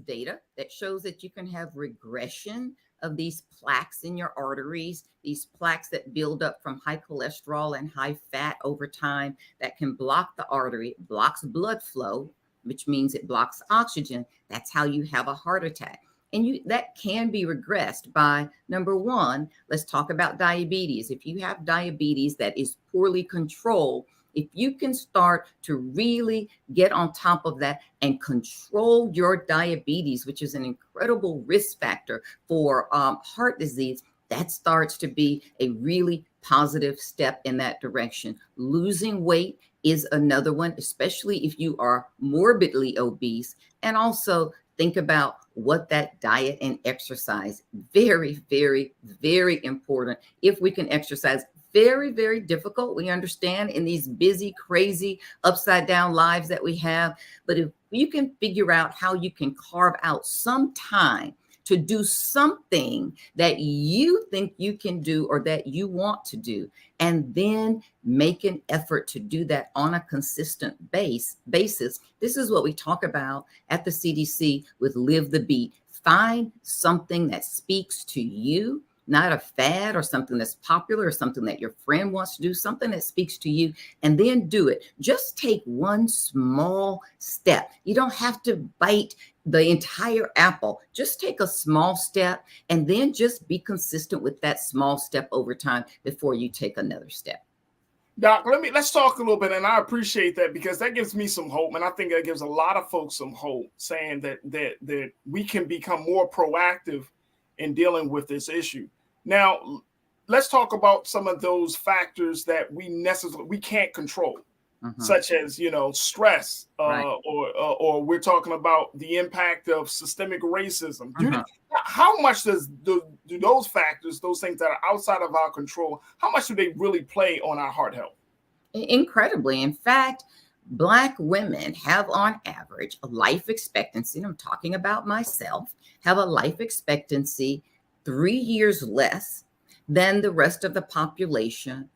data that shows that you can have regression of these plaques in your arteries, these plaques that build up from high cholesterol and high fat over time that can block the artery, blocks blood flow, which means it blocks oxygen. That's how you have a heart attack. And that can be regressed by, number one, let's talk about diabetes. If you have diabetes that is poorly controlled, if you can start to really get on top of that and control your diabetes, which is an incredible risk factor for heart disease, that starts to be a really positive step in that direction. Losing weight is another one, especially if you are morbidly obese. And also think about what that diet and exercise, very, very, very important. If we can exercise, very, very difficult. We understand in these busy, crazy, upside down lives that we have. But if you can figure out how you can carve out some time to do something that you think you can do or that you want to do, and then make an effort to do that on a consistent basis. This is what we talk about at the CDC with Live the Beat. Find something that speaks to you, not a fad or something that's popular or something that your friend wants to do, something that speaks to you, and then do it. Just take one small step. You don't have to bite the entire apple. Just take a small step and then just be consistent with that small step over time before you take another step. Doc, let's talk a little bit, and I appreciate that because that gives me some hope, and I think that gives a lot of folks some hope, saying that we can become more proactive in dealing with this issue. Now, let's talk about some of those factors that we can't control, such as stress, Right. or we're talking about the impact of systemic racism. How much do those factors, those things that are outside of our control, how much do they really play on our heart health? Incredibly. In fact, Black women have on average a life expectancy, and I'm talking about myself, have a life expectancy 3 years less than the rest of the population,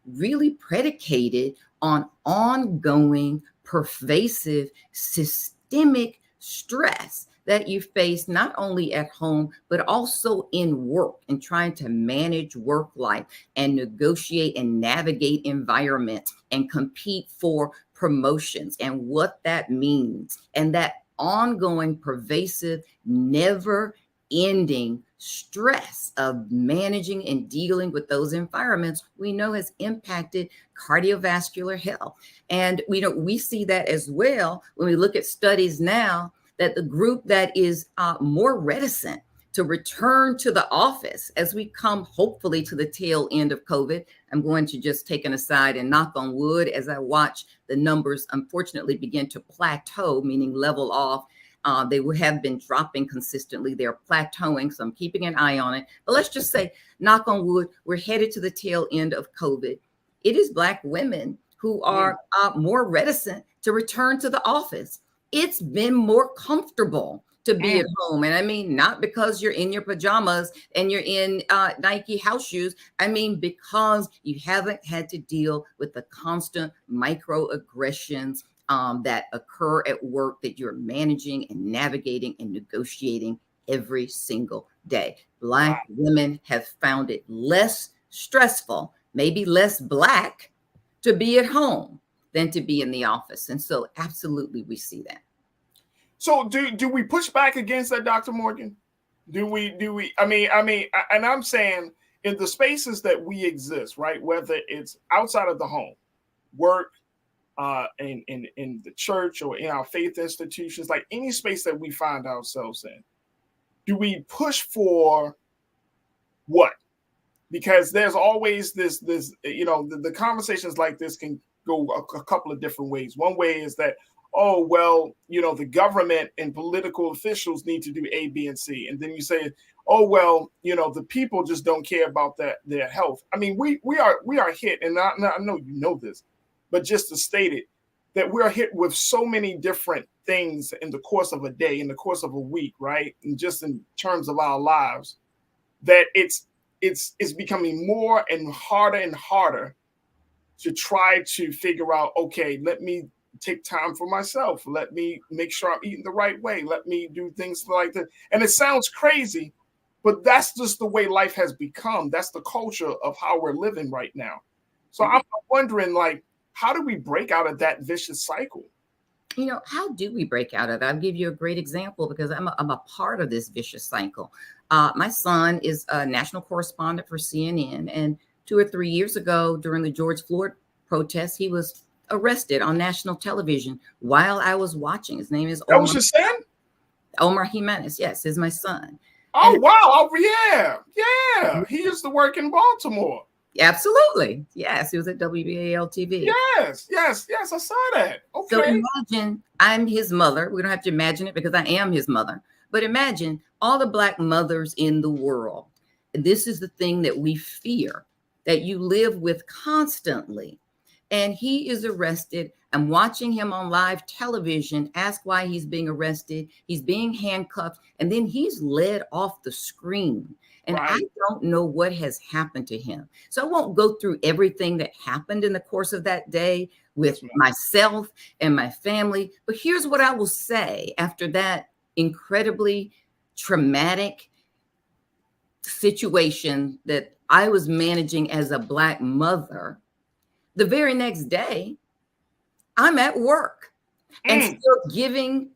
really predicated on ongoing, pervasive, systemic stress that you face not only at home, but also in work and trying to manage work life and negotiate and navigate environments and compete for promotions and what that means. And that ongoing, pervasive, never ending stress of managing and dealing with those environments, we know has impacted cardiovascular health. And we see that as well when we look at studies now, that the group that is more reticent to return to the office as we come hopefully to the tail end of COVID. I'm going to just take an aside and knock on wood as I watch the numbers unfortunately begin to plateau, meaning level off. They have been dropping consistently. They're plateauing, so I'm keeping an eye on it. But let's just say, knock on wood, we're headed to the tail end of COVID. It is Black women who are more reticent to return to the office. It's been more comfortable to be at home. And I mean, not because you're in your pajamas and you're in Nike house shoes. I mean, because you haven't had to deal with the constant microaggressions that occur at work that you're managing and navigating and negotiating every single day. Black women have found it less stressful, maybe less Black, to be at home than to be in the office. And so absolutely we see that. So do we push back against that, Dr. Morgan? Do we, I mean, and I'm saying in the spaces that we exist, right? Whether it's outside of the home, work, in the church or in our faith institutions, like any space that we find ourselves in, do we push for what? Because there's always this, the conversations like this can go a couple of different ways. One way is that, oh, well, the government and political officials need to do A, B, and C. And then you say, oh, well, the people just don't care about their health. I mean, we are hit, and I know you know this, but just to state it, that we're hit with so many different things in the course of a day, in the course of a week, right? And just in terms of our lives, that it's becoming more and harder to try to figure out, okay, let me take time for myself. Let me make sure I'm eating the right way. Let me do things like that. And it sounds crazy, but that's just the way life has become. That's the culture of how we're living right now. So I'm wondering, like, how do we break out of that vicious cycle? How do we break out of it? I'll give you a great example because I'm a part of this vicious cycle. My son is a national correspondent for CNN. And 2 or 3 years ago, during the George Floyd protests, he was arrested on national television while I was watching. His name is Omar. That was your son? Omar Jimenez. Yes, is my son. Oh, wow. Oh, yeah. He used to work in Baltimore. Absolutely. Yes, it was at WBAL TV. Yes. I saw that. Okay. So imagine I'm his mother. We don't have to imagine it because I am his mother. But imagine all the Black mothers in the world. And this is the thing that we fear, that you live with constantly. And he is arrested. I'm watching him on live television, ask why he's being arrested. He's being handcuffed, and then he's led off the screen. And I don't know what has happened to him. So I won't go through everything that happened in the course of that day with myself and my family. But here's what I will say after that incredibly traumatic situation that I was managing as a Black mother. The very next day, I'm at work and still giving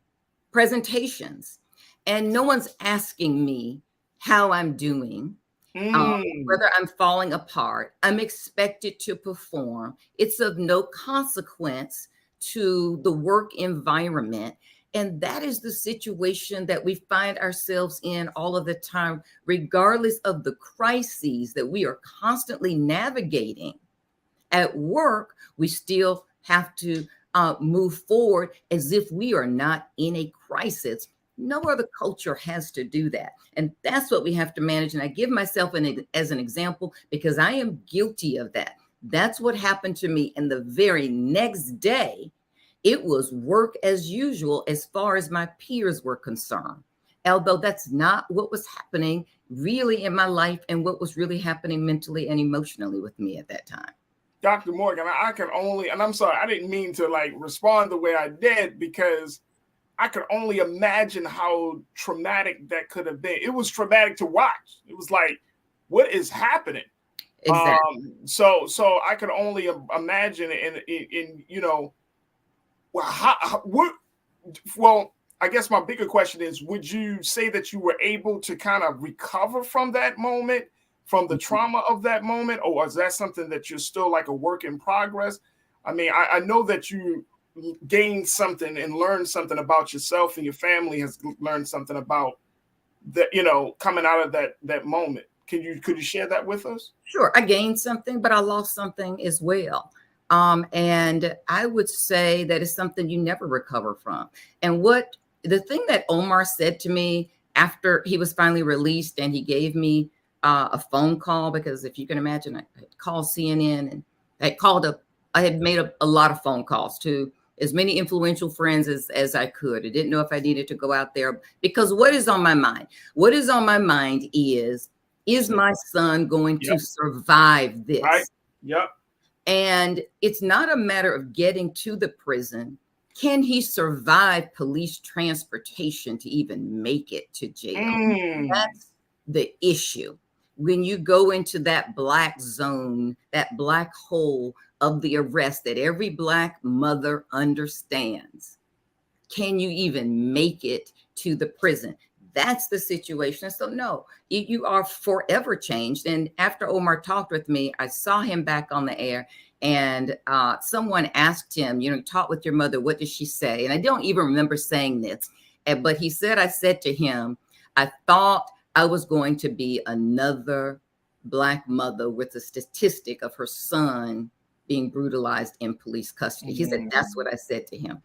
presentations, and no one's asking me how I'm doing, whether I'm falling apart. I'm expected to perform. It's of no consequence to the work environment. And that is the situation that we find ourselves in all of the time, regardless of the crises that we are constantly navigating. At work, we still have to move forward as if we are not in a crisis. No other culture has to do that. And that's what we have to manage. And I give myself as an example because I am guilty of that. That's what happened to me. And the very next day, it was work as usual as far as my peers were concerned. Although that's not what was happening really in my life and what was really happening mentally and emotionally with me at that time. Dr. Morgan, I can only, and I'm sorry, I didn't mean to respond the way I did because I could only imagine how traumatic that could have been. It was traumatic to watch. It was like, what is happening? Exactly. So I could only imagine in well, I guess my bigger question is, would you say that you were able to kind of recover from that moment, from the trauma of that moment, or is that something that you're still like a work in progress? I mean, I know that you gained something and learned something about yourself, and your family has learned something about that, coming out of that moment. Could you share that with us? Sure. I gained something, but I lost something as well. And I would say that is something you never recover from. And the thing that Omar said to me after he was finally released, and he gave me a phone call, because if you can imagine, I had called CNN and I had made a lot of phone calls to as many influential friends as I could. I didn't know if I needed to go out there, because what is on my mind? What is on my mind is my son going to survive this? Right. Yep. And it's not a matter of getting to the prison. Can he survive police transportation to even make it to jail? That's the issue. When you go into that black zone, that black hole of the arrest that every Black mother understands, can you even make it to the prison? That's the situation. So no, you are forever changed. And after Omar talked with me, I saw him back on the air, and someone asked him, you talk with your mother, what did she say? And I don't even remember saying this, but he said, I said to him, I thought I was going to be another Black mother with a statistic of her son being brutalized in police custody. He said, that's what I said to him.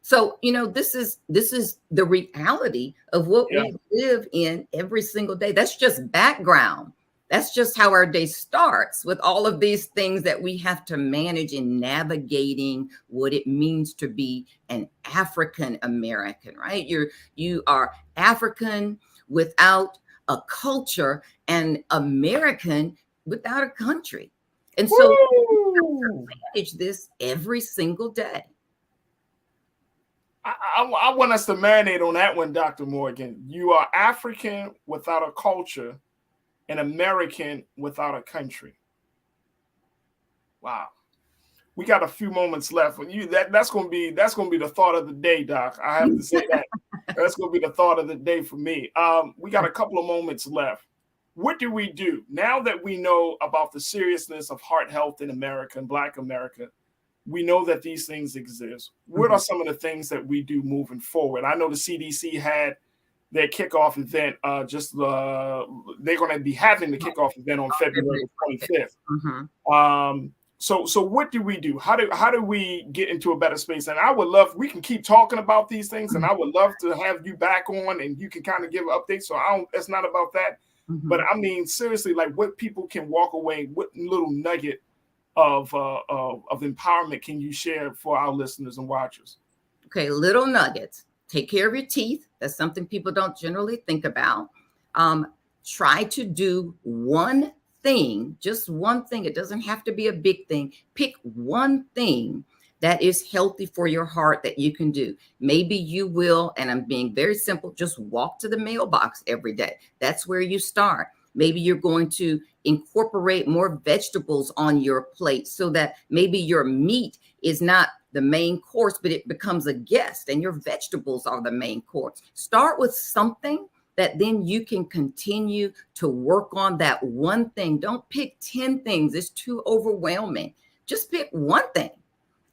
So, this is the reality of what we live in every single day. That's just background. That's just how our day starts, with all of these things that we have to manage in navigating what it means to be an African American, right? You are African without a culture and American without a country. And so we have to manage this every single day. I want us to marinate on that one, Dr. Morgan. You are African without a culture and American without a country. Wow. We got a few moments left. When that's gonna be the thought of the day, Doc. I have to say that. That's gonna be the thought of the day for me. We got a couple of moments left. What do we do now that we know about the seriousness of heart health in America and Black America? We know that these things exist. What are some of the things that we do moving forward? I know the CDC had their kickoff event. They're going to be having the kickoff event on February 25th. Mm-hmm. So what do we do? How do we get into a better space? And I would love, we can keep talking about these things, and I would love to have you back on, and you can kind of give updates. So it's not about that, but I mean seriously, like what people can walk away, what little nugget of empowerment can you share for our listeners and watchers? Okay, little nuggets. Take care of your teeth. That's something people don't generally think about. Try to do one thing, just one thing. It doesn't have to be a big thing. Pick one thing that is healthy for your heart that you can do. Maybe you will, and I'm being very simple, just walk to the mailbox every day. That's where you start. Maybe you're going to incorporate more vegetables on your plate so that maybe your meat is not the main course, but it becomes a guest and your vegetables are the main course. Start with something that then you can continue to work on that one thing. Don't pick 10 things. It's too overwhelming. Just pick one thing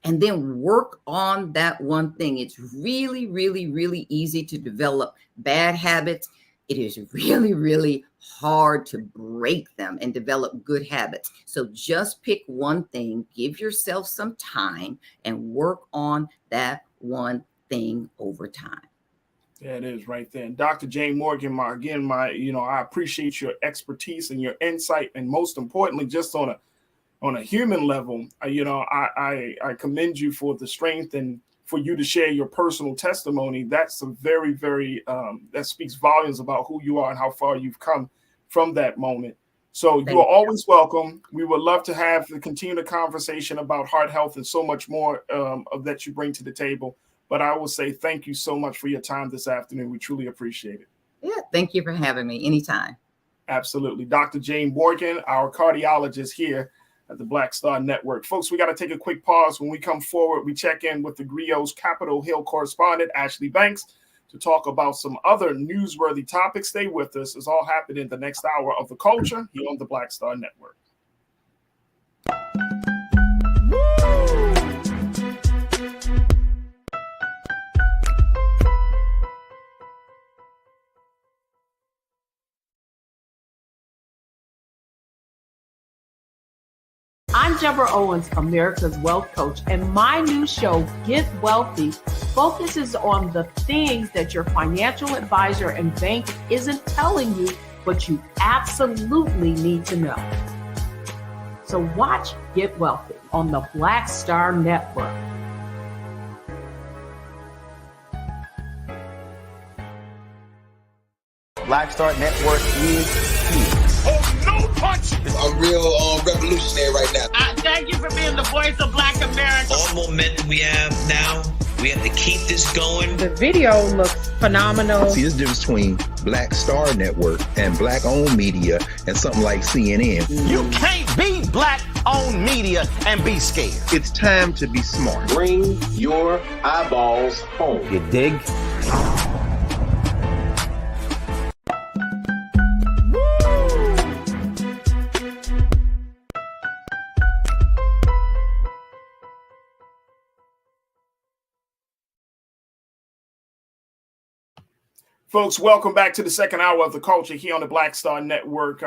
and then work on that one thing. It's really, really, really easy to develop bad habits. It is really, really hard to break them and develop good habits. So just pick one thing, give yourself some time, and work on that one thing over time. Yeah, it is right there. And Dr. Jane Morgan, I appreciate your expertise and your insight, and most importantly, just on a human level, I commend you for the strength and for you to share your personal testimony. That's a very, very, that speaks volumes about who you are and how far you've come from that moment. So you are always welcome. We would love to continue the conversation about heart health and so much more of that you bring to the table. But I will say thank you so much for your time this afternoon. We truly appreciate it. Yeah, thank you for having me anytime. Absolutely. Dr. Jane Morgan, our cardiologist here at the Black Star Network. Folks, we got to take a quick pause. When we come forward, we check in with the Grio's Capitol Hill correspondent, Ashley Banks, to talk about some other newsworthy topics. Stay with us. It's all happening in the next hour of The Culture here on the Black Star Network. I'm Deborah Owens, America's Wealth Coach, and my new show, Get Wealthy, focuses on the things that your financial advisor and bank isn't telling you, but you absolutely need to know. So watch Get Wealthy on the Black Star Network. Black Star Network is here. Oh, no punch! I'm real revolutionary right now. Thank you for being the voice of Black America. All momentum we have now, we have to keep this going. The video looks phenomenal. See, there's a difference between Black Star Network and Black-owned media and something like CNN. You can't be Black-owned media and be scared. It's time to be smart. Bring your eyeballs home. You dig? Folks, welcome back to the second hour of The Culture here on the Black Star Network.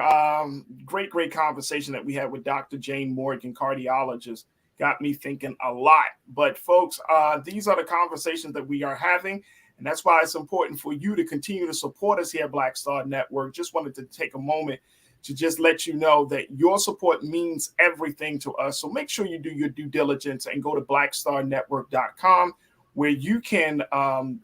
Great conversation that we had with Dr. Jane Morgan, cardiologist. Got me thinking a lot. But folks, these are the conversations that we are having. And that's why it's important for you to continue to support us here at Black Star Network. Just wanted to take a moment to just let you know that your support means everything to us. So make sure you do your due diligence and go to blackstarnetwork.com, where you can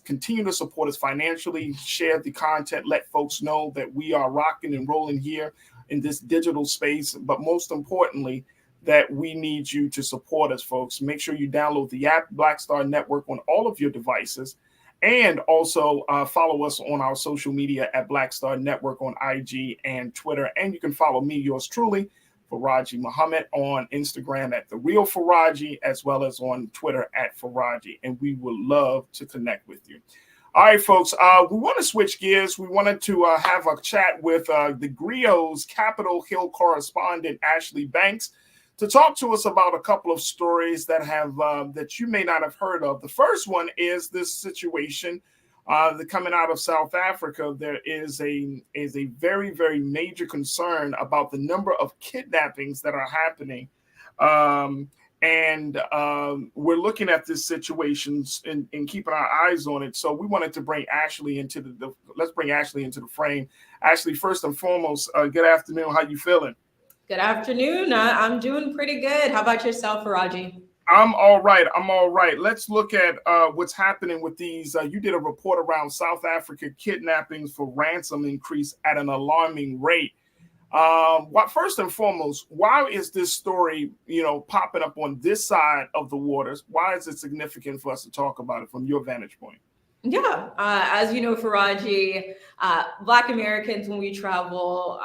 continue to support us financially, share the content, let folks know that we are rocking and rolling here in this digital space. But most importantly, that we need you to support us, folks. Make sure you download the app, Black Star Network, on all of your devices. And also follow us on our social media at Black Star Network on IG and Twitter. And you can follow me, yours truly, Faraji Muhammad, on Instagram at The Real Faraji, as well as on Twitter at Faraji. And we would love to connect with you. All right, folks, we want to switch gears. We wanted to have a chat with the Grio's Capitol Hill correspondent, Ashley Banks, to talk to us about a couple of stories that have that you may not have heard of. The first one is this situation coming out of South Africa, there is a very, very major concern about the number of kidnappings that are happening. And we're looking at this situation and keeping our eyes on it. So we wanted to bring Ashley into let's bring Ashley into the frame. Ashley, first and foremost, good afternoon. How you feeling? Good afternoon. I'm doing pretty good. How about yourself, Faraji? I'm all right. Let's look at what's happening with these. You did a report around South Africa kidnappings for ransom increase at an alarming rate. First and foremost, why is this story, popping up on this side of the waters? Why is it significant for us to talk about it from your vantage point? Yeah, as you know, Faraji, Black Americans, when we travel,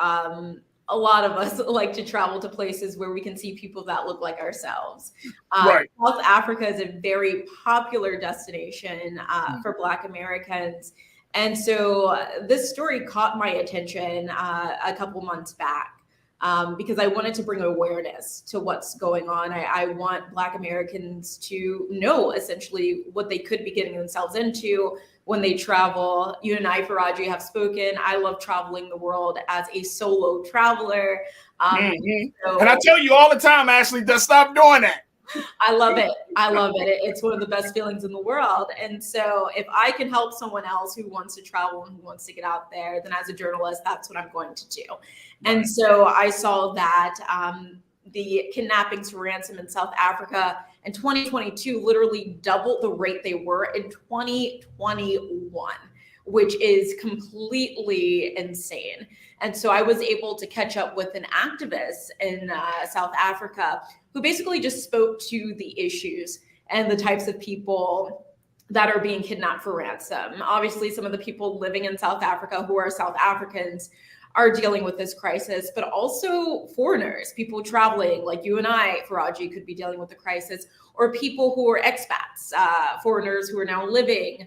a lot of us like to travel to places where we can see people that look like ourselves. Right. South Africa is a very popular destination for Black Americans. And so this story caught my attention a couple months back because I wanted to bring awareness to what's going on. I want Black Americans to know essentially what they could be getting themselves into when they travel. You and I, Faraji, have spoken. I love traveling the world as a solo traveler. So, and I tell you all the time, Ashley, just stop doing that. I love it. It's one of the best feelings in the world. And so if I can help someone else who wants to travel and who wants to get out there, then as a journalist, that's what I'm going to do. And so I saw that the kidnappings for ransom in South Africa in 2022 literally doubled the rate they were in 2021, which is completely insane. And so I was able to catch up with an activist in South Africa who basically just spoke to the issues and the types of people that are being kidnapped for ransom. Obviously, some of the people living in South Africa who are South Africans are dealing with this crisis, but also foreigners, people traveling like you and I, Faraji, could be dealing with the crisis, or people who are expats, foreigners who are now living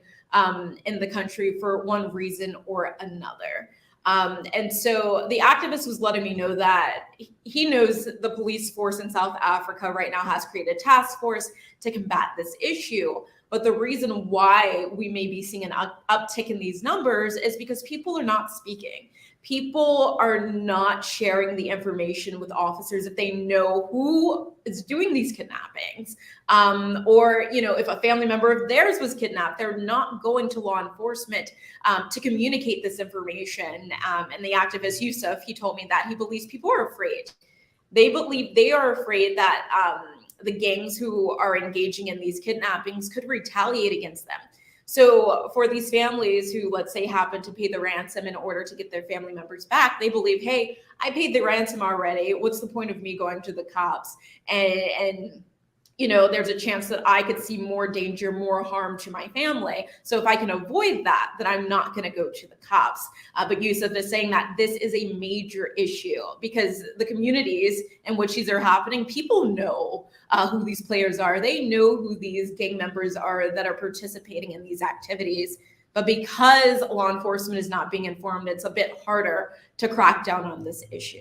in the country for one reason or another. And so the activist was letting me know that he knows the police force in South Africa right now has created a task force to combat this issue. But the reason why we may be seeing an uptick in these numbers is because people are not speaking. People are not sharing the information with officers if they know who is doing these kidnappings. Or, if a family member of theirs was kidnapped, they're not going to law enforcement to communicate this information. And the activist Yusuf, he told me that he believes people are afraid. They believe they are afraid that the gangs who are engaging in these kidnappings could retaliate against them. So for these families who, let's say, happen to pay the ransom in order to get their family members back, they believe, hey, I paid the ransom already. What's the point of me going to the cops? And there's a chance that I could see more danger, more harm to my family. So if I can avoid that, then I'm not going to go to the cops. But Yusuf is saying that this is a major issue because the communities in which these are happening, people know who these players are. They know who these gang members are that are participating in these activities. But because law enforcement is not being informed, it's a bit harder to crack down on this issue.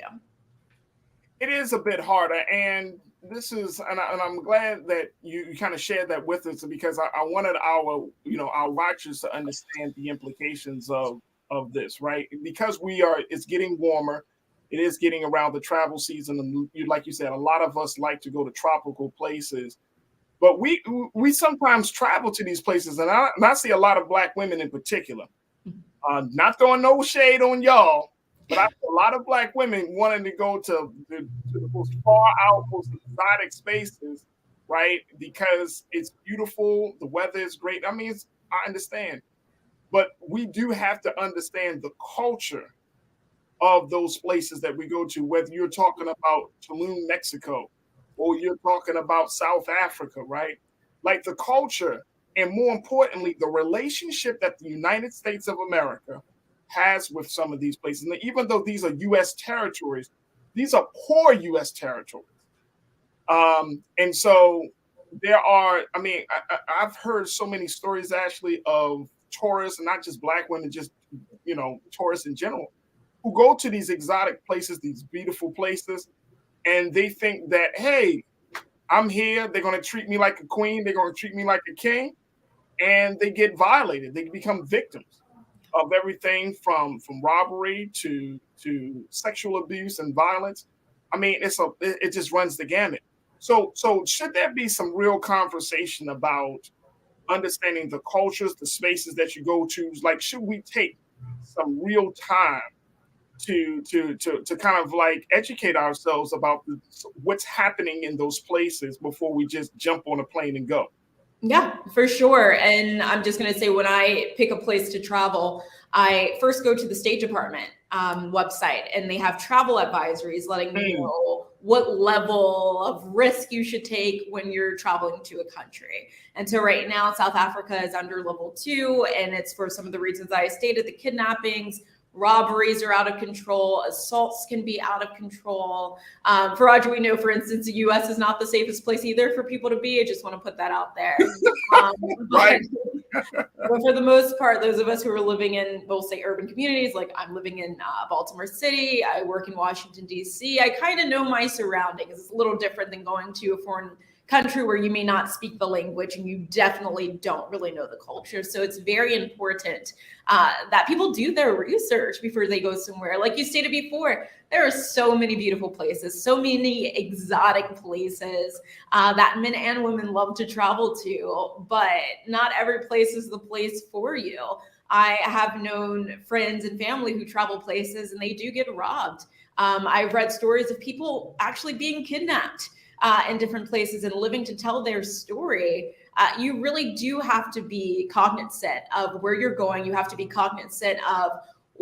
It is a bit harder. And I'm glad that you kind of shared that with us because I wanted our watchers to understand the implications of this, right? Because it's getting warmer. It is getting around the travel season. And like you said, a lot of us like to go to tropical places, but we sometimes travel to these places. And I see a lot of Black women in particular, not throwing no shade on y'all, but I see a lot of Black women wanting to go to the most far out, most exotic spaces, right? Because it's beautiful. The weather is great. I mean, I understand, but we do have to understand the culture of those places that we go to, whether you're talking about Tulum, Mexico, or you're talking about South Africa, right? Like the culture, and more importantly, the relationship that the United States of America has with some of these places. And even though these are U.S. territories, these are poor U.S. territories. And so I've heard so many stories actually of tourists, and not just Black women, just, tourists in general, who go to these exotic places, these beautiful places, and they think that, hey, I'm here. They're going to treat me like a queen. They're going to treat me like a king. and they get violated. They become victims of everything from robbery to sexual abuse and violence. I mean, it just runs the gamut. So should there be some real conversation about understanding the cultures, the spaces that you go to? Like, should we take some real time to kind of like educate ourselves about what's happening in those places before we just jump on a plane and go? Yeah, for sure. And I'm just going to say, when I pick a place to travel, I first go to the State Department website, and they have travel advisories letting you know what level of risk you should take when you're traveling to a country. And so right now, South Africa is under level 2, and it's for some of the reasons I stated: the kidnappings, robberies are out of control, assaults can be out of control. For Roger, we know, for instance, the U.S. is not the safest place either for people to be. I just want to put that out there. Right. But for the most part, those of us who are living in, we'll say, urban communities, like I'm living in Baltimore City, I work in Washington, D.C., I kind of know my surroundings. It's a little different than going to a foreign country where you may not speak the language and you definitely don't really know the culture. So it's very important that people do their research before they go somewhere. Like you stated before, there are so many beautiful places, so many exotic places that men and women love to travel to, but not every place is the place for you. I have known friends and family who travel places and they do get robbed. I've read stories of people actually being kidnapped in different places and living to tell their story. You really do have to be cognizant of where you're going. You have to be cognizant of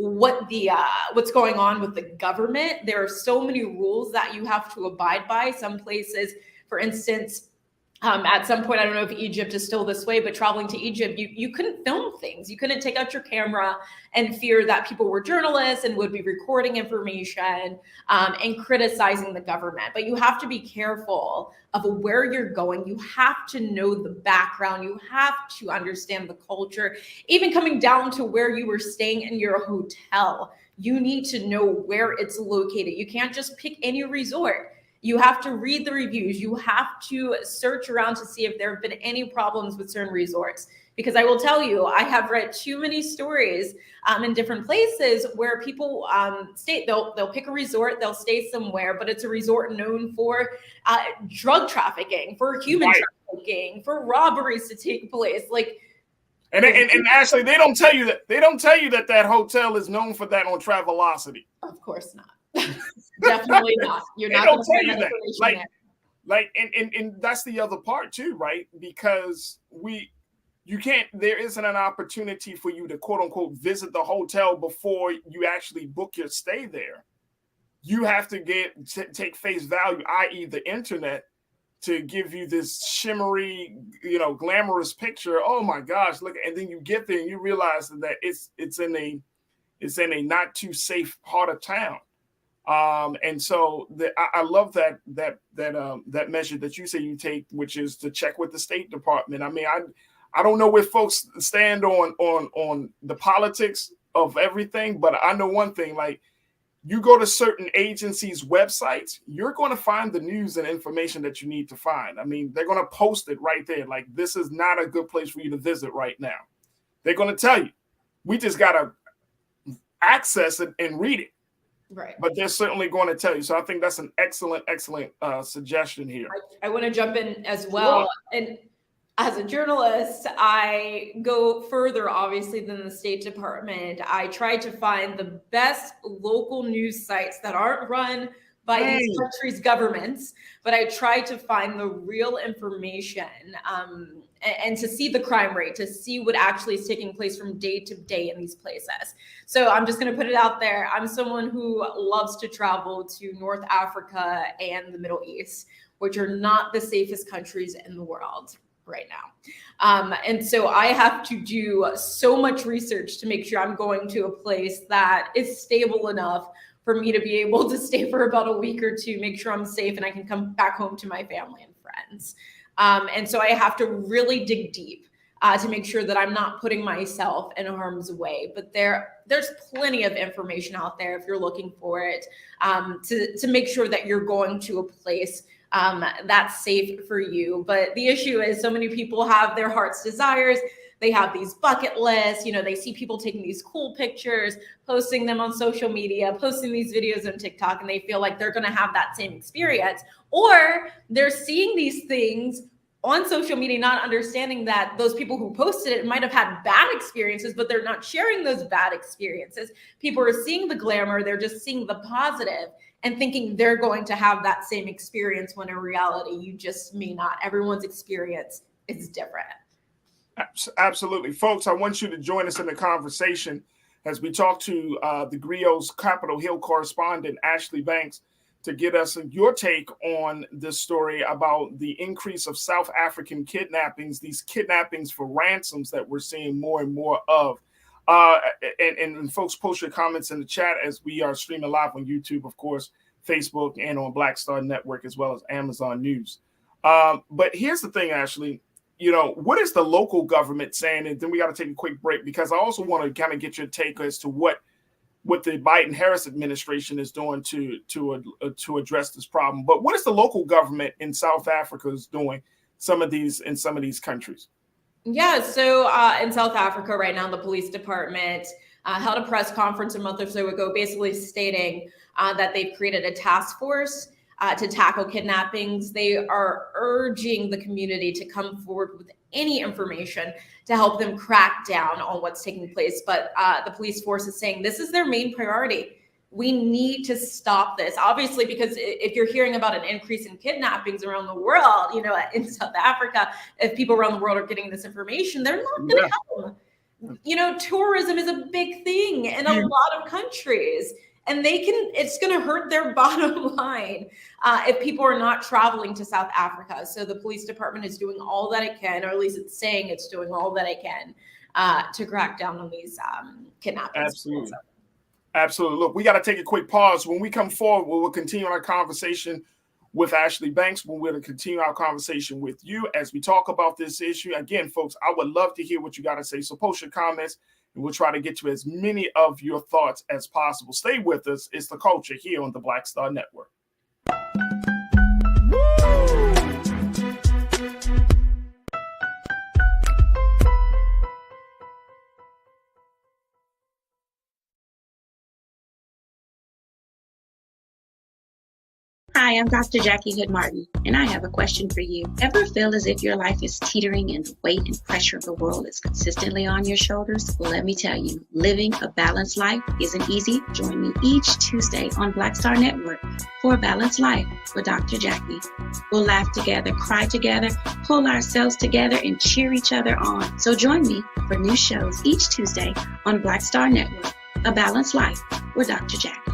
what's going on with the government. There are so many rules that you have to abide by. Some places, for instance, at some point, I don't know if Egypt is still this way, but traveling to Egypt, you couldn't film things. You couldn't take out your camera and fear that people were journalists and would be recording information and criticizing the government. But you have to be careful of where you're going. You have to know the background. You have to understand the culture. Even coming down to where you were staying in your hotel, you need to know where it's located. You can't just pick any resort. You have to read the reviews. You have to search around to see if there have been any problems with certain resorts. Because I will tell you, I have read too many stories in different places where people stay. They'll pick a resort, they'll stay somewhere, but it's a resort known for drug trafficking, for human trafficking, for robberies to take place. And actually, they don't tell you that hotel is known for that on Travelocity. Of course not. Definitely not. You're not going to tell you that. And that's the other part too, right? Because there isn't an opportunity for you to quote unquote visit the hotel before you actually book your stay there. You have to take face value, i.e. the internet, to give you this shimmery, glamorous picture. Oh my gosh, look! And then you get there and you realize that it's in a not too safe part of town. And so I love that measure that you say you take, which is to check with the State Department. I mean, I don't know where folks stand on the politics of everything, but I know one thing: like, you go to certain agencies' websites, you're going to find the news and information that you need to find. I mean, they're going to post it right there. Like, this is not a good place for you to visit right now. They're going to tell you. We just got to access it and read it. Right. But they're certainly going to tell you. So I think that's an excellent suggestion here. I want to jump in as well. Sure. And as a journalist, I go further, obviously, than the State Department. I try to find the best local news sites that aren't run by these countries' governments, but I try to find the real information and to see the crime rate, to see what actually is taking place from day to day in these places. So I'm just going to put it out there. I'm someone who loves to travel to North Africa and the Middle East, which are not the safest countries in the world right now. And so I have to do so much research to make sure I'm going to a place that is stable enough for me to be able to stay for about a week or two, make sure I'm safe and I can come back home to my family and friends. And so I have to really dig deep to make sure that I'm not putting myself in harm's way. But there's plenty of information out there if you're looking for it, to make sure that you're going to a place that's safe for you. But the issue is so many people have their heart's desires. they have these bucket lists, they see people taking these cool pictures, posting them on social media, posting these videos on TikTok, and they feel like they're going to have that same experience. Or they're seeing these things on social media, not understanding that those people who posted it might have had bad experiences, but they're not sharing those bad experiences. People are seeing the glamour, they're just seeing the positive and thinking they're going to have that same experience, when in reality, you just may not. Everyone's experience is different. Absolutely. Folks, I want you to join us in the conversation as we talk to the Grio's Capitol Hill correspondent, Ashley Banks, to get us your take on this story about the increase of South African kidnappings, these kidnappings for ransoms that we're seeing more and more of. And folks, post your comments in the chat as we are streaming live on YouTube, of course, Facebook, and on Black Star Network, as well as Amazon News. But here's the thing, Ashley, what is the local government saying? And then we got to take a quick break, because I also want to kind of get your take as to what the Biden-Harris administration is doing to address this problem. But what is the local government in South Africa is doing in some of these countries? Yeah, so in South Africa right now, the police department held a press conference a month or so ago, basically stating that they've created a task force to tackle kidnappings. They are urging the community to come forward with any information to help them crack down on what's taking place. But the police force is saying this is their main priority. We need to stop this, obviously, because if you're hearing about an increase in kidnappings around the world, in South Africa, if people around the world are getting this information, they're not going to help. Tourism is a big thing in a lot of countries, and it's going to hurt their bottom line if people are not traveling to South Africa. So the police department is doing all that it can, or at least it's saying it's doing all that it can to crack down on these kidnappings. Absolutely. Look, we got to take a quick pause. When we come forward, we'll continue our conversation with Ashley Banks. We're going to continue our conversation with you as we talk about this issue. Again, folks, I would love to hear what you got to say. So post your comments, and we'll try to get to as many of your thoughts as possible. Stay with us. It's The Culture here on the Black Star Network. Hi, I'm Dr. Jackie Hood Martin, and I have a question for you. Ever feel as if your life is teetering and the weight and pressure of the world is consistently on your shoulders? Well, let me tell you, living a balanced life isn't easy. Join me each Tuesday on Black Star Network for A Balanced Life with Dr. Jackie. We'll laugh together, cry together, pull ourselves together, and cheer each other on. So join me for new shows each Tuesday on Black Star Network, A Balanced Life with Dr. Jackie.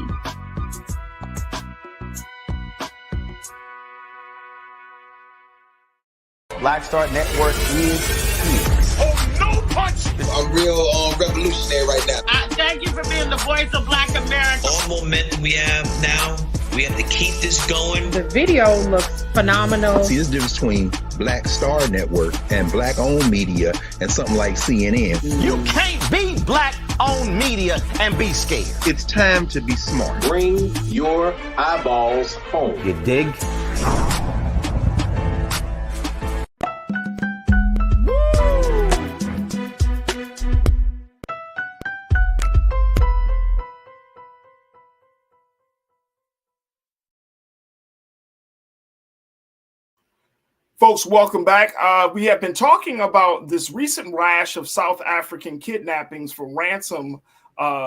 Black Star Network is here. Oh, no punch! I'm real revolutionary right now. Thank you for being the voice of Black America. All momentum we have now, we have to keep this going. The video looks phenomenal. See, there's a difference between Black Star Network and black-owned media and something like CNN. You can't be black-owned media and be scared. It's time to be smart. Bring your eyeballs home. You dig? Folks, welcome back. We have been talking about this recent rash of South African kidnappings for ransom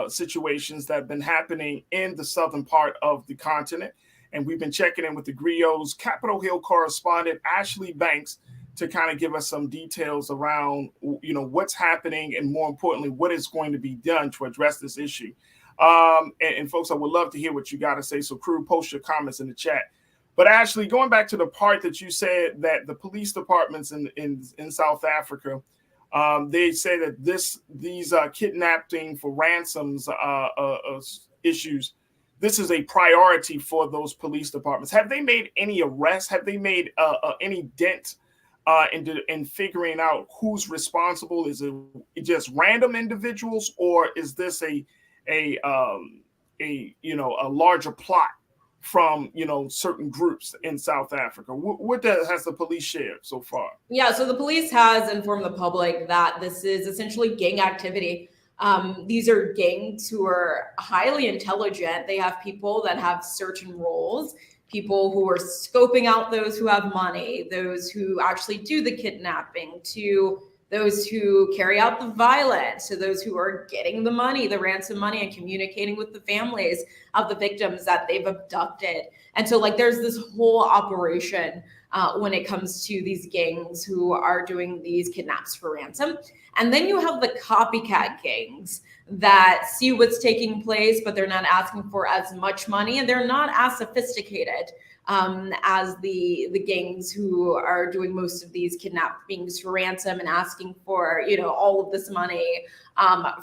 situations that have been happening in the southern part of the continent. And we've been checking in with the Grio's Capitol Hill correspondent, Ashley Banks, to kind of give us some details around, what's happening and, more importantly, what is going to be done to address this issue. And folks, I would love to hear what you got to say. So crew, post your comments in the chat. But Ashley, going back to the part that you said that the police departments in South Africa, they say that these kidnapping for ransoms issues, this is a priority for those police departments. Have they made any arrests? Have they made any dent in figuring out who's responsible? Is it just random individuals, or is this a larger plot from, certain groups in South Africa. What has the police shared so far? Yeah, so the police has informed the public that this is essentially gang activity. These are gangs who are highly intelligent. They have people that have certain roles, people who are scoping out those who have money, those who actually do the kidnapping, to those who carry out the violence, to those who are getting the money, the ransom money, and communicating with the families of the victims that they've abducted. And so there's this whole operation when it comes to these gangs who are doing these kidnaps for ransom. And then you have the copycat gangs that see what's taking place, but they're not asking for as much money, and they're not as sophisticated as the gangs who are doing most of these kidnappings for ransom and asking for all of this money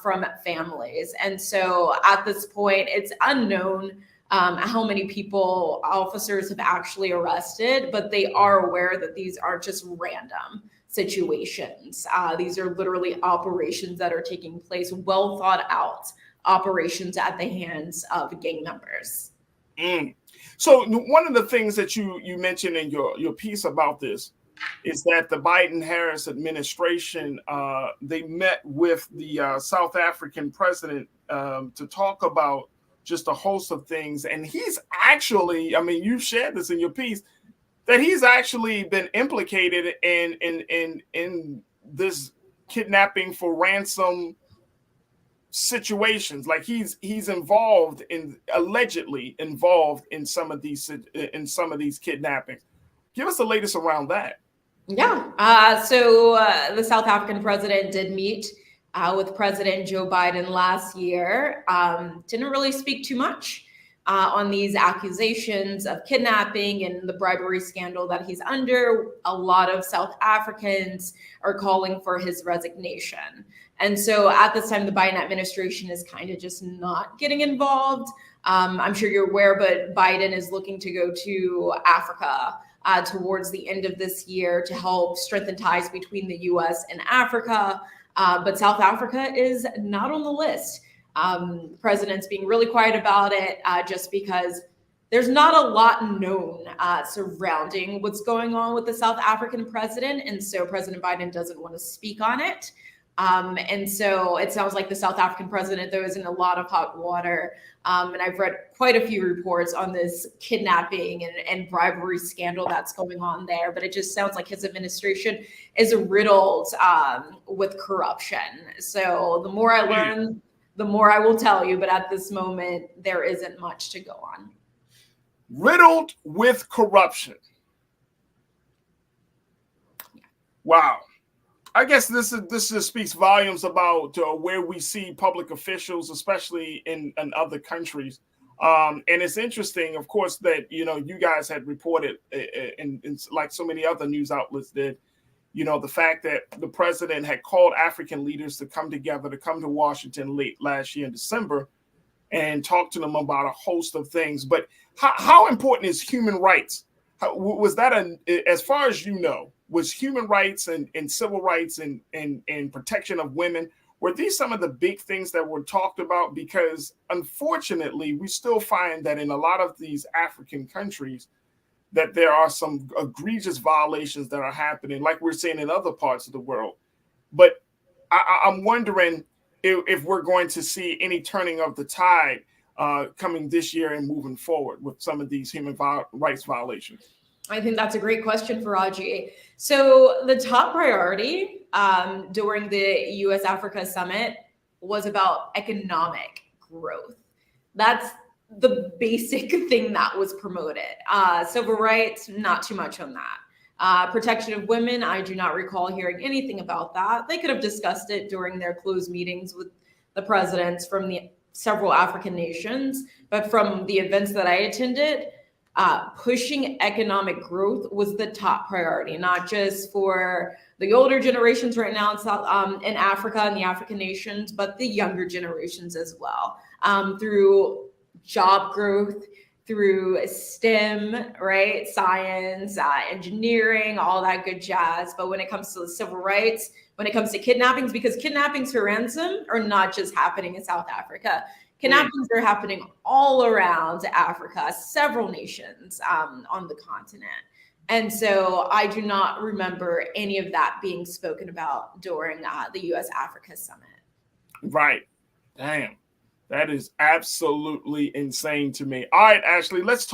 from families. And so at this point, it's unknown how many people officers have actually arrested, but they are aware that these aren't just random situations. These are literally operations that are taking place, well thought out operations at the hands of gang members. So one of the things that you mentioned in your piece about this is that the Biden-Harris administration, they met with the South African president to talk about just a host of things. And he's actually, you shared this in your piece, that he's actually been implicated in this kidnapping for ransom situations. He's allegedly involved in some of these kidnappings. Give us the latest around that. Yeah. So the South African president did meet with President Joe Biden last year. Didn't really speak too much on these accusations of kidnapping and the bribery scandal that he's under. A lot of South Africans are calling for his resignation. And so at this time, the Biden administration is kind of just not getting involved. I'm sure you're aware, but Biden is looking to go to Africa towards the end of this year to help strengthen ties between the U.S. and Africa. But South Africa is not on the list. The president's being really quiet about it just because there's not a lot known surrounding what's going on with the South African president. And so President Biden doesn't want to speak on it. And so it sounds like the South African president, though, is in a lot of hot water. And I've read quite a few reports on this kidnapping and bribery scandal that's going on there. But it just sounds like his administration is riddled with corruption. So the more I learn, the more I will tell you. But at this moment, there isn't much to go on. Riddled with corruption. Wow. I guess this just speaks volumes about where we see public officials, especially in other countries. And it's interesting, of course, that, you guys had reported, and like so many other news outlets did, the fact that the president had called African leaders to come together, to come to Washington late last year in December and talk to them about a host of things. But how important is human rights? Was that, as far as you know, was human rights and civil rights and protection of women, were these some of the big things that were talked about? Because unfortunately, we still find that in a lot of these African countries, that there are some egregious violations that are happening, like we're seeing in other parts of the world. But I'm wondering if we're going to see any turning of the tide coming this year and moving forward with some of these human rights violations. I think that's a great question for Raji. So the top priority during the U.S.-Africa summit was about economic growth. That's the basic thing that was promoted. Civil rights, not too much on that. Protection of women, I do not recall hearing anything about that. They could have discussed it during their closed meetings with the presidents from the several African nations, but from the events that I attended, pushing economic growth was the top priority, not just for the older generations right now in Africa and the African nations, but the younger generations as well, through job growth, through STEM, right? Science, engineering, all that good jazz. But when it comes to the civil rights, when it comes to kidnappings, because kidnappings for ransom are not just happening in South Africa. Kidnappings are happening all around Africa, several nations on the continent. And so I do not remember any of that being spoken about during the U.S.-Africa summit. Right. Damn. That is absolutely insane to me. All right, Ashley, let's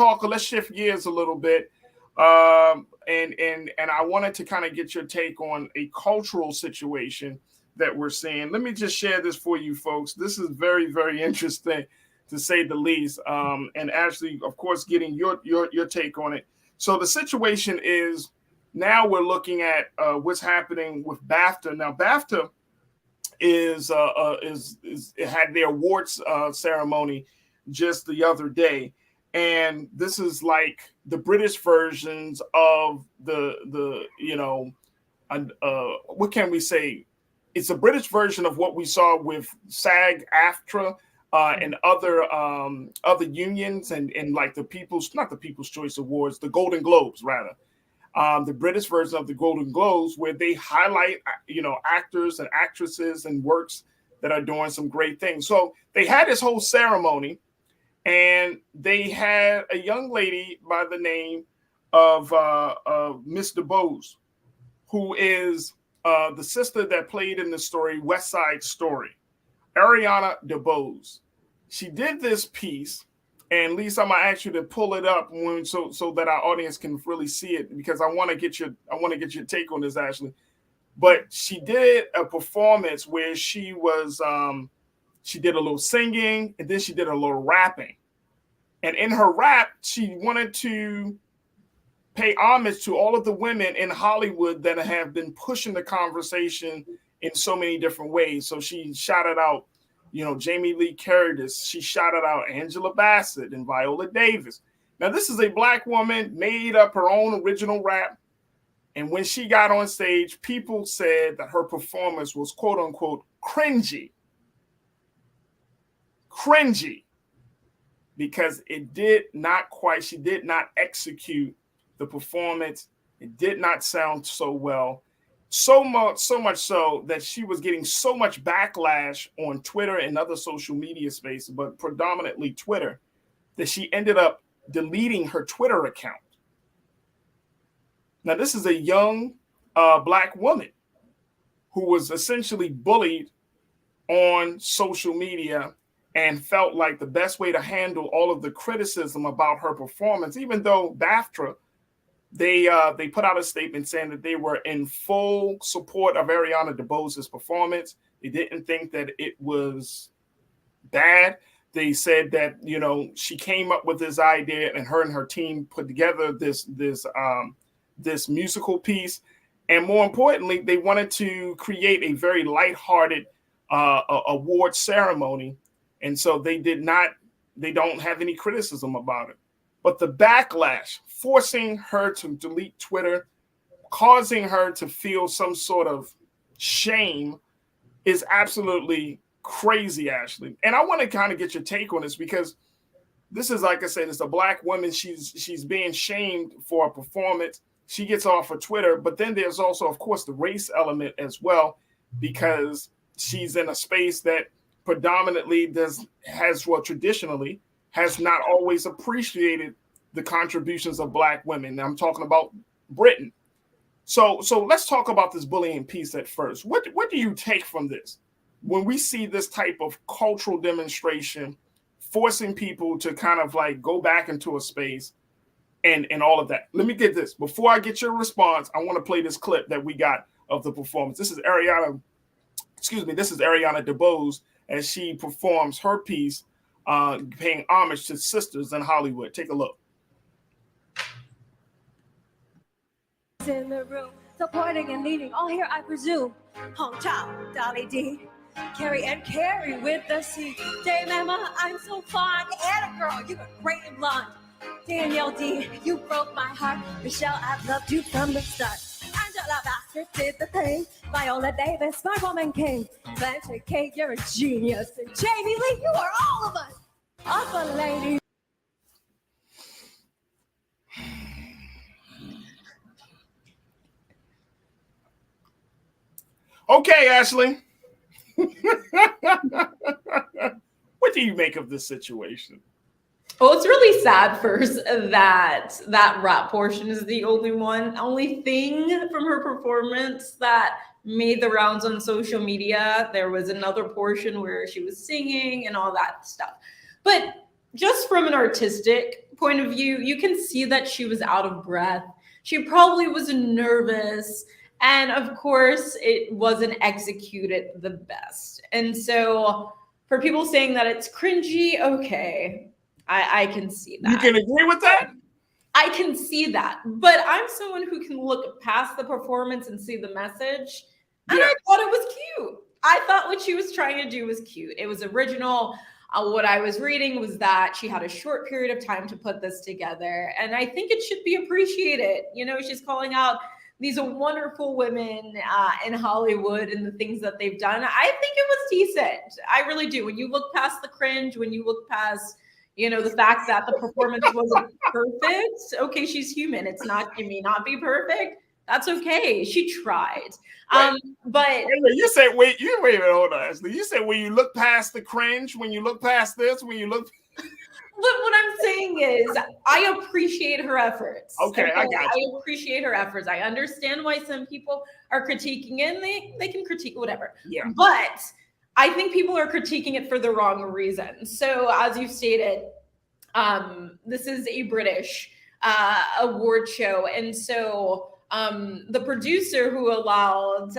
shift gears a little bit. And I wanted to kind of get your take on a cultural situation that we're seeing. Let me just share this for you folks. This is very, very interesting to say the least. And Ashley, of course, getting your take on it. So the situation is now we're looking at what's happening with BAFTA. Now, BAFTA it had their awards ceremony just the other day, and this is like the British versions of the what can we say? It's a British version of what we saw with SAG-AFTRA and other unions and like not the People's Choice Awards, the Golden Globes rather. The British version of the Golden Globes, where they highlight, actors and actresses and works that are doing some great things. So they had this whole ceremony, and they had a young lady by the name of Miss DeBose, who is the sister that played in the story West Side Story, Ariana DeBose. She did this piece. And Lisa, I'm gonna ask you to pull it up so that our audience can really see it, because I want to get your take on this, Ashley. But she did a performance where she did a little singing and then she did a little rapping. And in her rap, she wanted to pay homage to all of the women in Hollywood that have been pushing the conversation in so many different ways. So she shouted out, Jamie Lee Curtis. She shouted out Angela Bassett and Viola Davis. Now, this is a Black woman, made up her own original rap. And when she got on stage, people said that her performance was, quote unquote, cringy. Cringy. Because she did not execute the performance. It did not sound so well. So much so that she was getting so much backlash on Twitter and other social media spaces, but predominantly Twitter, that she ended up deleting her Twitter account. Now, this is a young Black woman who was essentially bullied on social media and felt like the best way to handle all of the criticism about her performance, even though BAFTA, they put out a statement saying that they were in full support of Ariana DeBose's performance. They didn't think that it was bad. They said that, she came up with this idea and her team put together this musical piece. And more importantly, they wanted to create a very lighthearted award ceremony. And so they don't have any criticism about it. But the backlash, forcing her to delete Twitter, causing her to feel some sort of shame, is absolutely crazy, Ashley. And I want to kind of get your take on this, because this is, like I said, it's a Black woman. She's being shamed for a performance. She gets off of Twitter. But then there's also, of course, the race element as well, because she's in a space that predominantly traditionally has not always appreciated the contributions of Black women. Now, I'm talking about Britain. So let's talk about this bullying piece at first. What do you take from this when we see this type of cultural demonstration forcing people to kind of like go back into a space and all of that? Let me get this. Before I get your response, I want to play this clip that we got of the performance. This is Ariana DeBose as she performs her piece, paying homage to sisters in Hollywood. Take a look. In the room, supporting and leading, all here I presume. Hong Chow, Dolly D, Carrie and Carrie with the C. Dame Emma, I'm so fond. Anna girl, you were great and blonde. Danielle D, you broke my heart. Michelle, I've loved you from the start. Angela Bassett did the thing. Viola Davis, my woman king. Blanche Kate, you're a genius. And Jamie Lee, you are all of us. Upper lady. Okay, Ashley. What What do you make of this situation? Well, it's really sad first that rap portion is the only thing from her performance that made the rounds on social media. There was another portion where she was singing and all that stuff. But just from an artistic point of view, you can see that she was out of breath. She probably was nervous. And of course, it wasn't executed the best. And so for people saying that it's cringy, okay, I can see that. You can agree with that? I can see that. But I'm someone who can look past the performance and see the message. And I thought it was cute. I thought what she was trying to do was cute. It was original. What I was reading was that she had a short period of time to put this together. And I think it should be appreciated. You know, she's calling out these wonderful women in Hollywood and the things that they've done. I think it was decent. I really do. When you look past the cringe, when you look past, you know, the fact that the performance wasn't perfect. Okay, she's human. It may not be perfect. That's okay. She tried. But you said, wait a minute, hold on, Ashley. You said when you look past the cringe, when you look past this, when you look. But what I'm saying is, I appreciate her efforts. Okay, I got you. I appreciate her efforts. I understand why some people are critiquing it, and they can critique whatever. Yeah. But I think people are critiquing it for the wrong reason. So as you stated, this is a British award show. And so the producer who allowed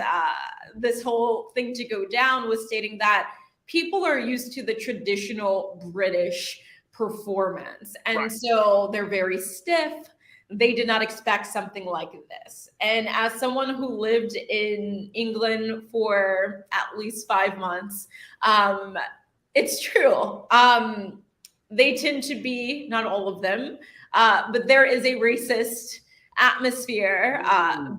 this whole thing to go down was stating that people are used to the traditional British performance. And so they're very stiff. They did not expect something like this. And as someone who lived in England for at least 5 months, it's true. They tend to be, not all of them, but there is a racist atmosphere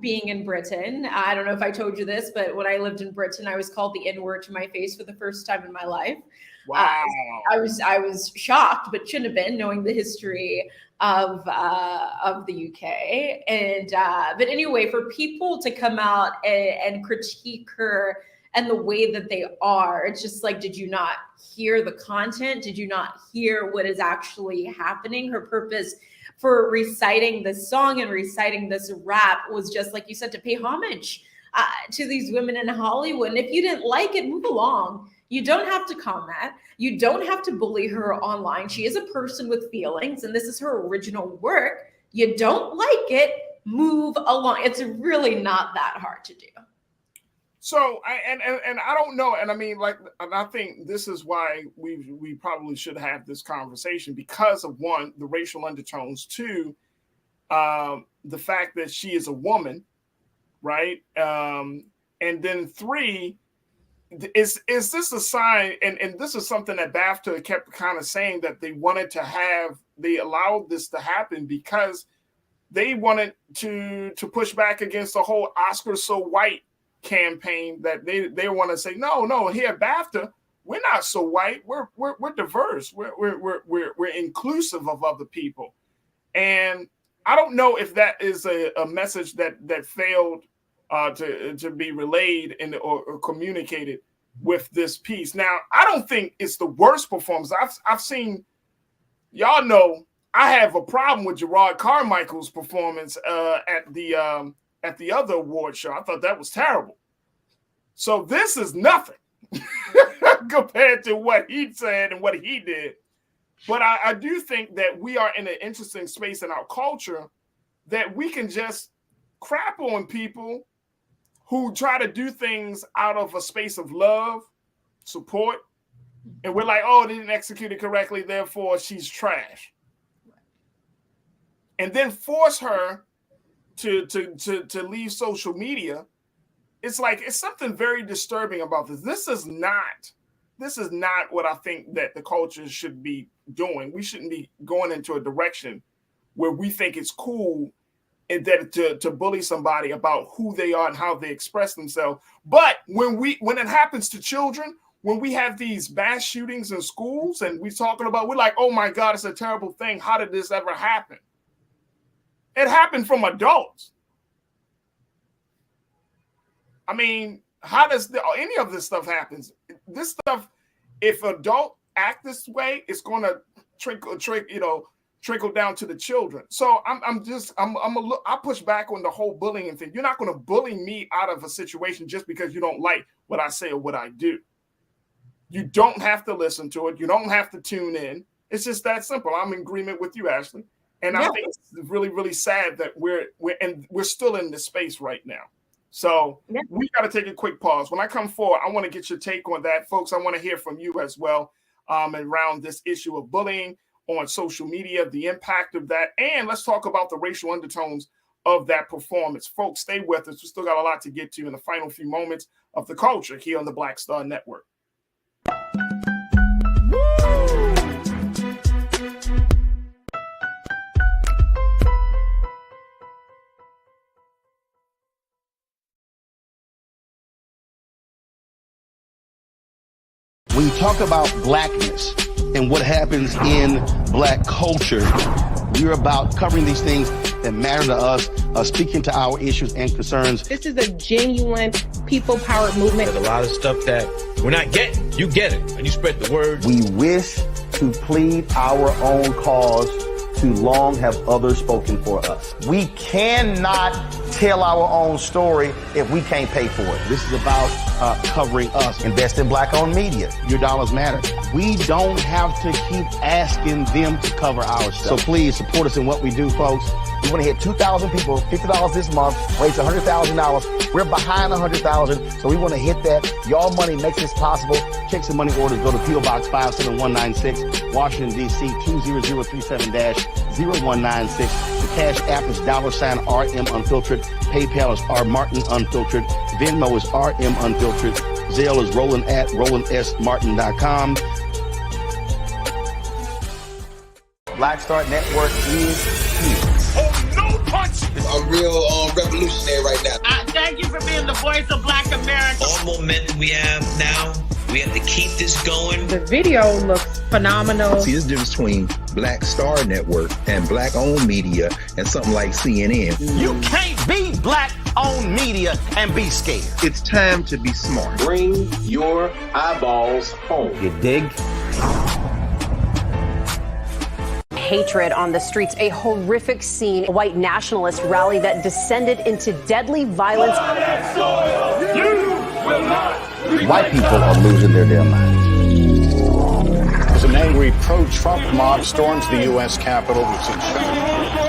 being in Britain. I don't know if I told you this, but when I lived in Britain, I was called the N-word to my face for the first time in my life. Wow. I was shocked, but shouldn't have been, knowing the history of the UK. And but anyway, for people to come out and critique her and the way that they are, it's just like, did you not hear the content? Did you not hear what is actually happening? Her purpose for reciting this song and reciting this rap was just, like you said, to pay homage to these women in Hollywood. And if you didn't like it, move along. You don't have to comment. You don't have to bully her online. She is a person with feelings, and this is her original work. You don't like it, move along. It's really not that hard to do. So, I don't know. And I mean, like, and I think this is why we probably should have this conversation, because of, one, the racial undertones, two, the fact that she is a woman, right? And then three, is this a sign? And this is something that BAFTA kept kind of saying, that they wanted to have, they allowed this to happen because they wanted to push back against the whole Oscar so white campaign, that they want to say, no, here at BAFTA, we're not so white, we're diverse, we're inclusive of other people. And I don't know if that is a message that failed to be relayed or communicated with this piece. Now, I don't think it's the worst performance. I've seen, y'all know, I have a problem with Gerard Carmichael's performance at the other award show. I thought that was terrible. So this is nothing compared to what he said and what he did. But I do think that we are in an interesting space in our culture that we can just crap on people who try to do things out of a space of love, support, and we're like, oh, they didn't execute it correctly, therefore she's trash. And then force her to leave social media. It's like, it's something very disturbing about this. This is not what I think that the culture should be doing. We shouldn't be going into a direction where we think it's cool and that to bully somebody about who they are and how they express themselves. But when it happens to children, when we have these mass shootings in schools and we're like, oh my God, it's a terrible thing. How did this ever happen? It happened from adults. I mean, how does any of this stuff happens? This stuff, if adult act this way, it's going to trickle down to the children. So I push back on the whole bullying thing. You're not going to bully me out of a situation just because you don't like what I say or what I do. You don't have to listen to it. You don't have to tune in. It's just that simple. I'm in agreement with you, Ashley. And I think it's really, really sad that we're still in this space right now. So we got to take a quick pause. When I come forward, I want to get your take on that, folks. I want to hear from you as well around this issue of bullying on social media, the impact of that, and let's talk about the racial undertones of that performance. Folks, stay with us. We still got a lot to get to in the final few moments of the culture here on the Black Star Network. When you talk about blackness and what happens in black culture, we're about covering these things that matter to us, speaking to our issues and concerns. This is a genuine people-powered movement. There's a lot of stuff that we're not getting. You get it, and you spread the word. We wish to plead our own cause. Too long have others spoken for us. We cannot tell our own story if we can't pay for it. This is about covering us. Invest in black-owned media. Your dollars matter. We don't have to keep asking them to cover our stuff. So please support us in what we do, folks. We want to hit 2,000 people, $50 this month, raise $100,000. We're behind 100,000, so we want to hit that. Y'all money makes this possible. Checks and money orders go to P.O. Box 57196, Washington, D.C. 20037-0196. The Cash App is $RM Unfiltered. PayPal is R Martin Unfiltered. Venmo is RM Unfiltered. Zelle is Roland at RolandSMartin.com. Black Star Network is here. Oh, no punch! I'm real revolutionary right now. Thank you for being the voice of Black America. All momentum we have now, we have to keep this going. The video looks phenomenal. See, there's a difference between Black Star Network and black-owned media and something like CNN. You can't be black-owned media and be scared. It's time to be smart. Bring your eyeballs home. You dig? Hatred on the streets, a horrific scene, a white nationalist rally that descended into deadly violence. White people are losing their damn minds. As an angry pro-Trump mob storms the U.S. Capitol, we've seen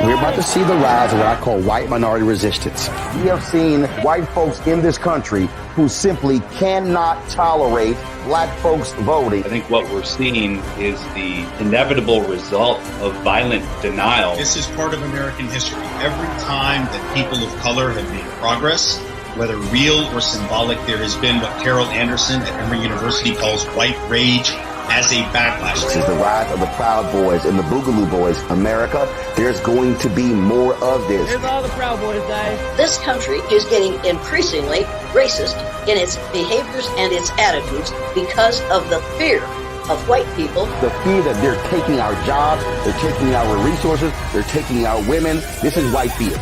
We're about to see the rise of what I call white minority resistance. We have seen white folks in this country who simply cannot tolerate black folks voting. I think what we're seeing is the inevitable result of violent denial. This is part of American history. Every time that people of color have made progress, whether real or symbolic, there has been what Carol Anderson at Emory University calls white rage as a backlash. This is the rise of the Proud Boys and the Boogaloo Boys. America, there's going to be more of this. Here's all the Proud Boys, guys. This country is getting increasingly racist in its behaviors and its attitudes because of the fear of white people. The fear that they're taking our jobs, they're taking our resources, they're taking our women. This is white fear.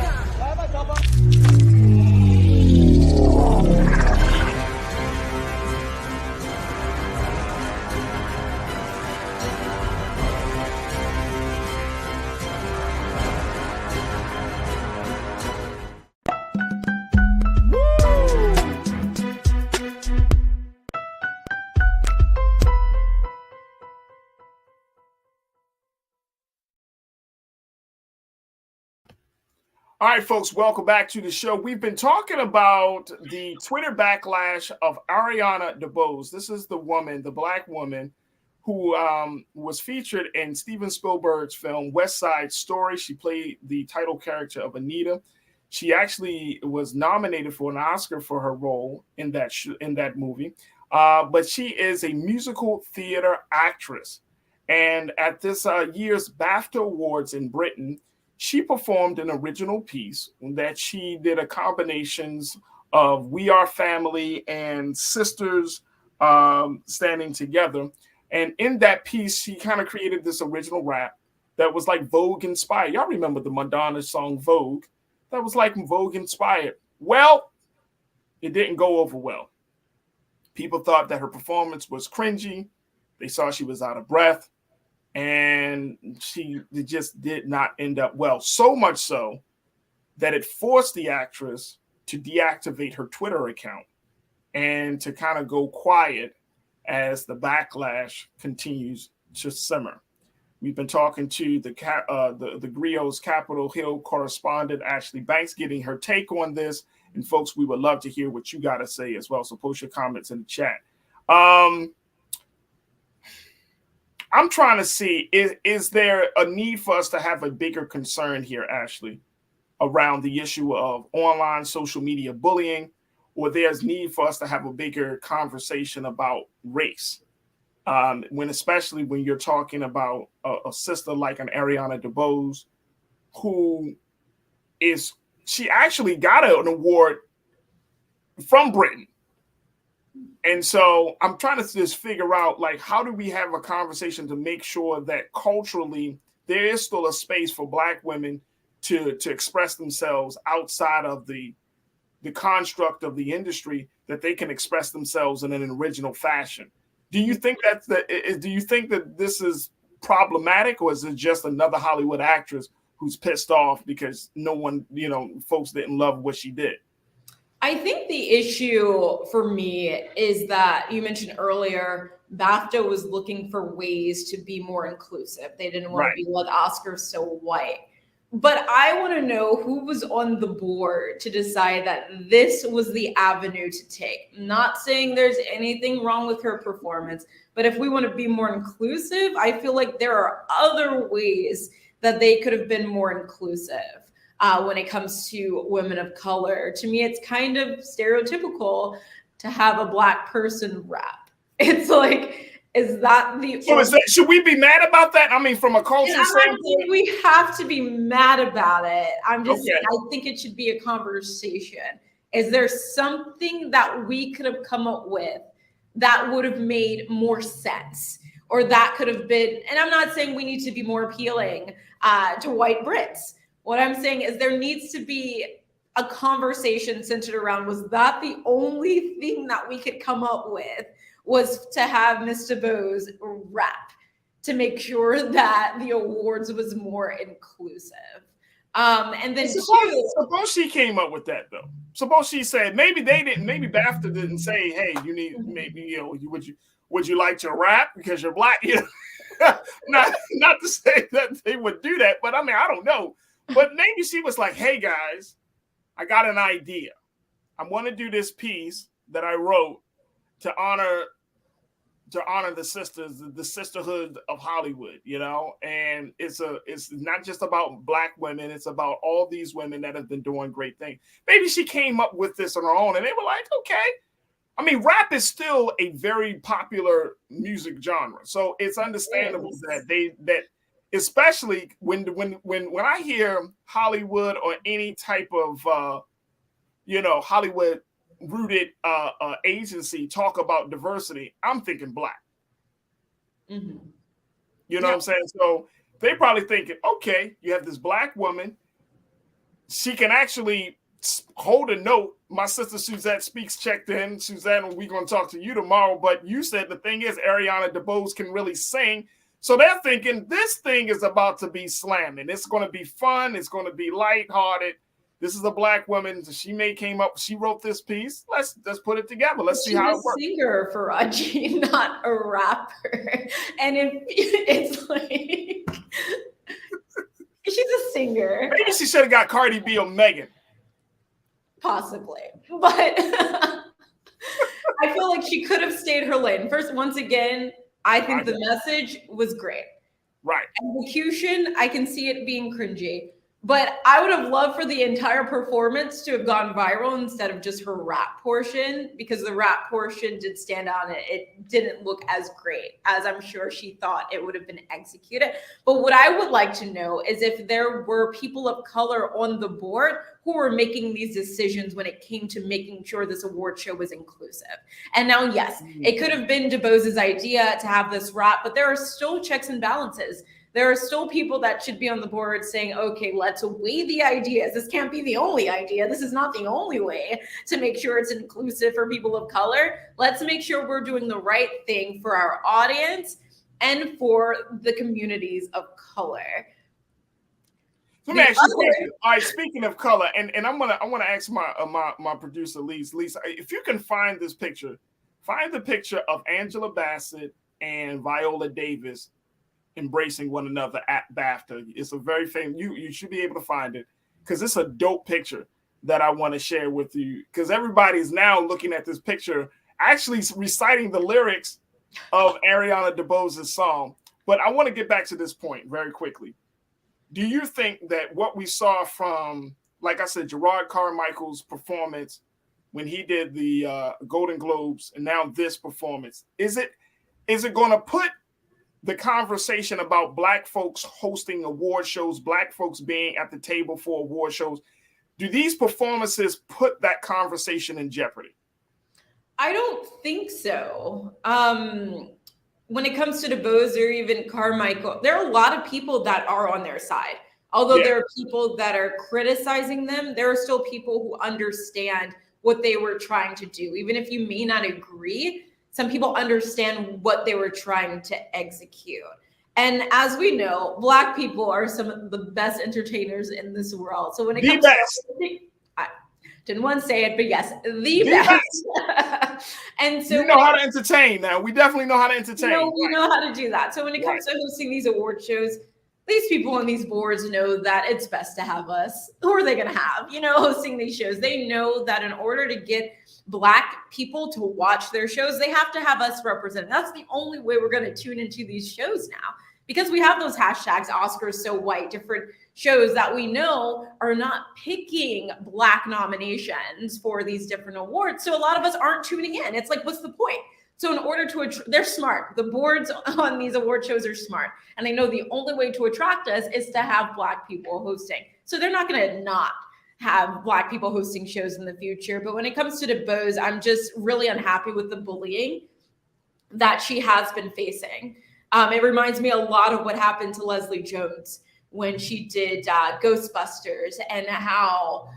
All right, folks, welcome back to the show. We've been talking about the Twitter backlash of Ariana DeBose. This is the woman, the black woman, who was featured in Steven Spielberg's film West Side Story. She played the title character of Anita. She actually was nominated for an Oscar for her role in that movie. But she is a musical theater actress. And at this year's BAFTA Awards in Britain, she performed an original piece that she did a combinations of We Are Family and Sisters standing together. And in that piece, she kind of created this original rap that was like Vogue inspired. Y'all remember the Madonna song Vogue? That was like Vogue inspired. Well, it didn't go over well. People thought that her performance was cringy. They saw she was out of breath, and it just did not end up well. So much so that it forced the actress to deactivate her Twitter account and to kind of go quiet as the backlash continues to simmer. We've been talking to the Grio's Capitol Hill correspondent, Ashley Banks, getting her take on this. And folks, we would love to hear what you got to say as well. So post your comments in the chat. I'm trying to see, is there a need for us to have a bigger concern here, Ashley, around the issue of online social media bullying, or there's need for us to have a bigger conversation about race? Especially when you're talking about a sister like an Ariana DeBose, she actually got an award from Britain. And so I'm trying to just figure out, like, how do we have a conversation to make sure that culturally there is still a space for Black women to express themselves outside of the construct of the industry, that they can express themselves in an original fashion. Do you think that this is problematic, or is it just another Hollywood actress who's pissed off because no one, folks didn't love what she did? I think the issue for me is that you mentioned earlier, BAFTA was looking for ways to be more inclusive. They didn't want to be like Oscars so white. But I want to know who was on the board to decide that this was the avenue to take. Not saying there's anything wrong with her performance, but if we want to be more inclusive, I feel like there are other ways that they could have been more inclusive when it comes to women of color. To me, it's kind of stereotypical to have a Black person rap. It's like, is that the... So should we be mad about that? I mean, from a cultural standpoint? We have to be mad about it. I'm just saying, I think it should be a conversation. Is there something that we could have come up with that would have made more sense? Or that could have been, and I'm not saying we need to be more appealing to white Brits. What I'm saying is there needs to be a conversation centered around, was that the only thing that we could come up with, was to have Miss DeBose rap to make sure that the awards was more inclusive. And then suppose she came up with that though. Suppose she said, maybe BAFTA didn't say, hey, you need, maybe, would you like to rap because you're Black? Not to say that they would do that, but I mean, I don't know. But maybe she was like, hey guys, I got an idea. I want to do this piece that I wrote to honor the sisters, the sisterhood of Hollywood, and it's not just about Black women, it's about all these women that have been doing great things. Maybe she came up with this on her own and they were like, okay. I mean, rap is still a very popular music genre, so it's understandable that especially when I hear Hollywood or any type of Hollywood rooted agency talk about diversity, I'm thinking Black. Mm-hmm. What I'm saying? So they probably thinking, okay, you have this Black woman, she can actually hold a note. My sister Suzette Speaks checked in. Suzette, we're going to talk to you tomorrow, but you said the thing is Ariana DeBose can really sing. So they're thinking this thing is about to be slamming. It's going to be fun. It's going to be lighthearted. This is a Black woman. She wrote this piece. Let's put it together. Let's see how it works. She's a singer, Faraji, not a rapper. And it's like, she's a singer. Maybe she should have got Cardi B or Megan. Possibly. But I feel like she could have stayed her lane. First, once again, I think the message was great. Right. Execution, I can see it being cringy. But I would have loved for the entire performance to have gone viral instead of just her rap portion, because the rap portion did stand out and it didn't look as great as I'm sure she thought it would have been executed. But what I would like to know is if there were people of color on the board who were making these decisions when it came to making sure this award show was inclusive. And now, yes, it could have been DeBose's idea to have this rap, but there are still checks and balances. There are still people that should be on the board saying, okay, let's weigh the ideas. This can't be the only idea. This is not the only way to make sure it's inclusive for people of color. Let's make sure we're doing the right thing for our audience and for the communities of color. Let me ask you a question. All right, speaking of color, and I want to ask my producer, Lisa, if you can find this picture, find the picture of Angela Bassett and Viola Davis embracing one another at BAFTA. It's a very famous. You should be able to find it because it's a dope picture that I want to share with you. Because everybody's now looking at this picture, actually reciting the lyrics of Ariana DeBose's song. But I want to get back to this point very quickly. Do you think that what we saw from, like I said, Gerard Carmichael's performance when he did the Golden Globes and now this performance, is it going to put the conversation about Black folks hosting award shows, Black folks being at the table for award shows, do these performances put that conversation in jeopardy? I don't think so. When it comes to DeBose or even Carmichael, there are a lot of people that are on their side. Although there are people that are criticizing them, there are still people who understand what they were trying to do. Even if you may not agree, some people understand what they were trying to execute. And as we know, Black people are some of the best entertainers in this world. So when it comes to, I didn't want to say it, but yes, the best. And so you know how to entertain now. We definitely know how to entertain. We know how to do that. So when it comes to hosting these award shows, these people on these boards know that it's best to have us. Who are they going to have, hosting these shows? They know that in order to get Black people to watch their shows, they have to have us represented. That's the only way we're going to tune into these shows now, because we have those hashtags, Oscars so white, different shows that we know are not picking Black nominations for these different awards. So a lot of us aren't tuning in. It's like, what's the point? So in order to, they're smart. The boards on these award shows are smart. And they know the only way to attract us is to have Black people hosting. So they're not going to not have Black people hosting shows in the future. But when it comes to DeBose, I'm just really unhappy with the bullying that she has been facing. It reminds me a lot of what happened to Leslie Jones when she did Ghostbusters, and how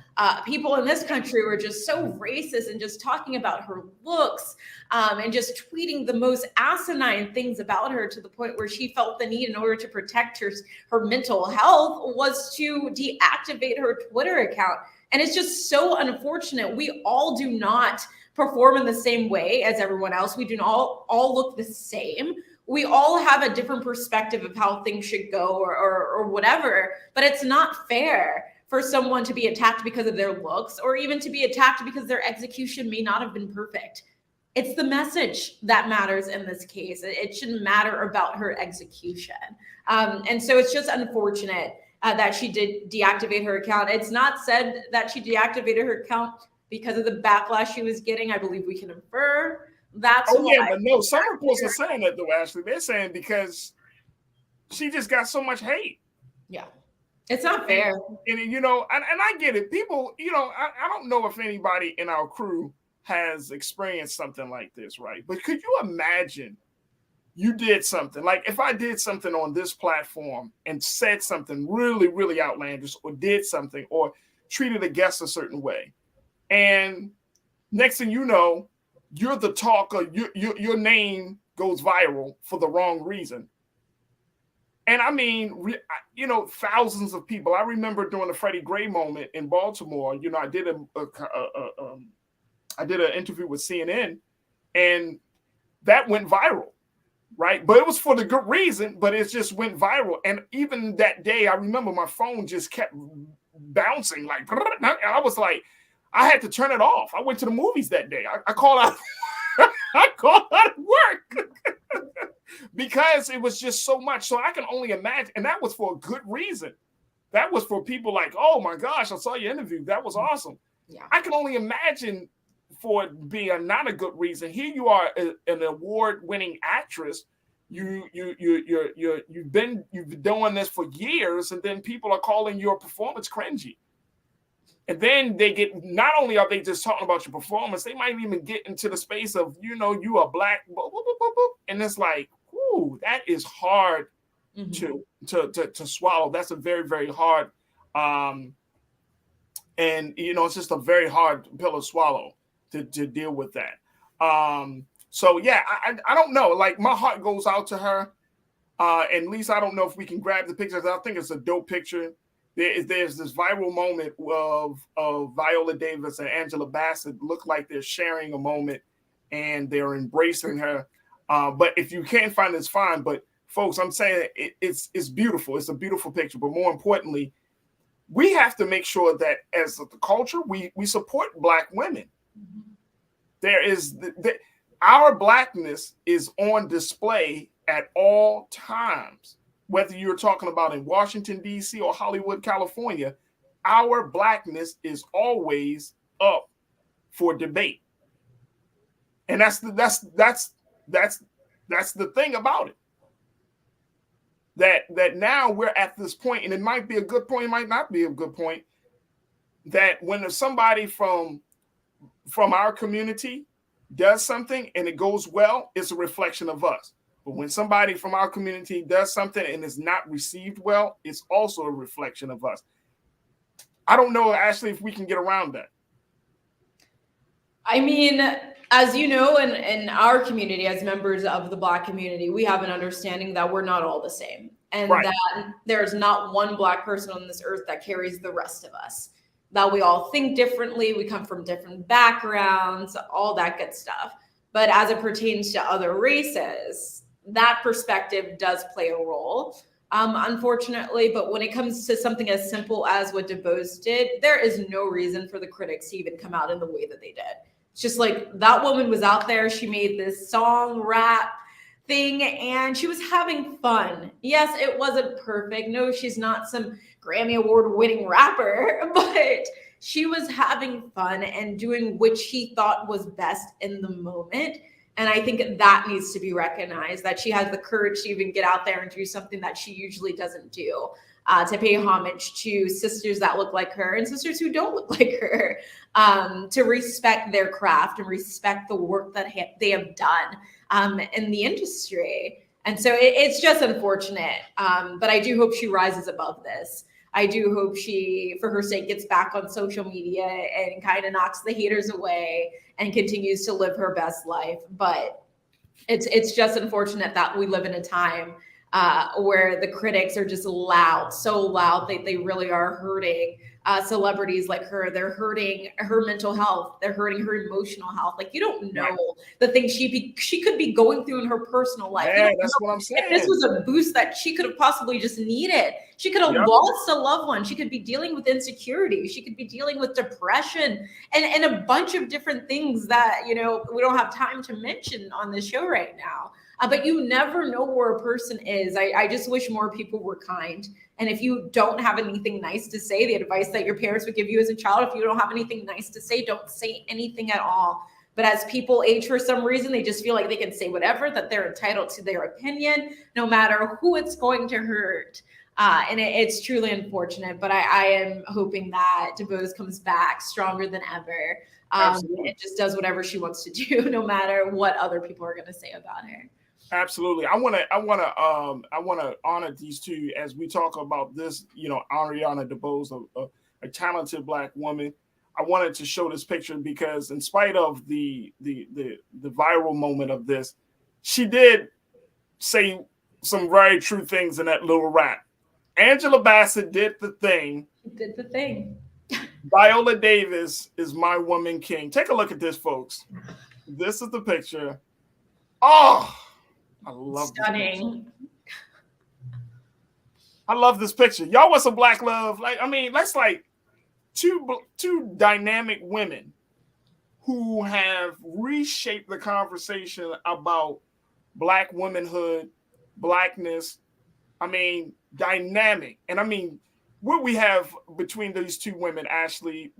people in this country were just so racist and just talking about her looks and just tweeting the most asinine things about her, to the point where she felt the need, in order to protect her mental health, was to deactivate her Twitter account. And it's just so unfortunate. We all do not perform in the same way as everyone else. We do not all look the same. We all have a different perspective of how things should go or whatever, but it's not fair for someone to be attacked because of their looks, or even to be attacked because their execution may not have been perfect. It's the message that matters in this case. It shouldn't matter about her execution. And so it's just unfortunate that she did deactivate her account. It's not said that she deactivated her account because of the backlash she was getting. I believe we can infer that's yeah, but no, some reports are saying that though, Ashley. They're saying because she just got so much hate. Yeah. It's not fair. And I get it. People, I don't know if anybody in our crew has experienced something like this, right? But could you imagine you did something, like if I did something on this platform and said something really, really outlandish, or did something, or treated a guest a certain way, and next thing you know, you're the talker, your name goes viral for the wrong reason. And I mean, thousands of people. I remember during the Freddie Gray moment in Baltimore, I did I did an interview with CNN, and that went viral, right? But it was for the good reason, but it just went viral. And even that day, I remember my phone just kept bouncing, like, and I was like, I had to turn it off. I went to the movies that day. I called out. I called out of work because it was just so much. So I can only imagine, and that was for a good reason. That was for people like, oh my gosh, I saw your interview. That was awesome. Yeah. I can only imagine for it being not a good reason. Here you are, an award-winning actress. You've been doing this for years, and then people are calling your performance cringy. And then they get, not only are they just talking about your performance, they might even get into the space of, you are Black, and it's like, ooh, that is hard to to swallow. That's a very, very hard, and it's just a very hard pill to swallow to deal with that. So yeah, I don't know. Like, my heart goes out to her. And Lisa, I don't know if we can grab the pictures. I think it's a dope picture. There's this viral moment of Viola Davis and Angela Bassett look like they're sharing a moment and they're embracing her. But if you can't find it, it's fine. But folks, I'm saying it's beautiful. It's a beautiful picture. But more importantly, we have to make sure that as the culture, we support Black women. There is our Blackness is on display at all times, whether you're talking about in Washington, D.C. or Hollywood, California. Our Blackness is always up for debate. And that's the thing about it. That now we're at this point, and it might be a good point, it might not be a good point, that when somebody from our community does something and it goes well, it's a reflection of us. But when somebody from our community does something and is not received well, it's also a reflection of us. I don't know, Ashley, if we can get around that. I mean, as you know, in our community, as members of the Black community, we have an understanding that we're not all the same. And that there's not one Black person on this earth that carries the rest of us. That we all think differently, we come from different backgrounds, all that good stuff. But as it pertains to other races, that perspective does play a role, unfortunately. But when it comes to something as simple as what DuBose did, there is no reason for the critics to even come out in the way that they did. It's just like, that woman was out there, she made this song rap thing and she was having fun. Yes, it wasn't perfect. No, she's not some Grammy Award winning rapper, but she was having fun and doing what she thought was best in the moment. And I think that needs to be recognized, that she has the courage to even get out there and do something that she usually doesn't do, to pay homage to sisters that look like her and sisters who don't look like her, to respect their craft and respect the work that they have done in the industry. And so it's just unfortunate. But I do hope she rises above this. I do hope she, for her sake, gets back on social media and kind of knocks the haters away and continues to live her best life. But it's just unfortunate that we live in a time where the critics are just loud, so loud that they really are hurting celebrities like her. They're hurting her mental health. They're hurting her emotional health. Like, you don't know the things she could be going through in her personal life. Yeah, that's what I'm saying. If this was a boost that she could have possibly just needed. She could have lost a loved one. She could be dealing with insecurity. She could be dealing with depression and a bunch of different things that, we don't have time to mention on this show right now. But you never know where a person is. I just wish more people were kind. And if you don't have anything nice to say, the advice that your parents would give you as a child, if you don't have anything nice to say, don't say anything at all. But as people age, for some reason, they just feel like they can say whatever, that they're entitled to their opinion, no matter who it's going to hurt. And it's truly unfortunate. But I am hoping that DuBose comes back stronger than ever. It just does whatever she wants to do, no matter what other people are going to say about her. Absolutely. I want to honor these two as we talk about this, Ariana DuBose, a talented Black woman. I wanted to show this picture because in spite of the viral moment of this, she did say some very true things in that little rap. Angela Bassett did the thing. She did the thing. Viola Davis is my woman king. Take a look at this, folks. This is the picture. Oh, I love stunning. I love this picture. Y'all want some Black love? That's like two dynamic women who have reshaped the conversation about Black womanhood, Blackness. Dynamic. And what we have between these two women, Ashley,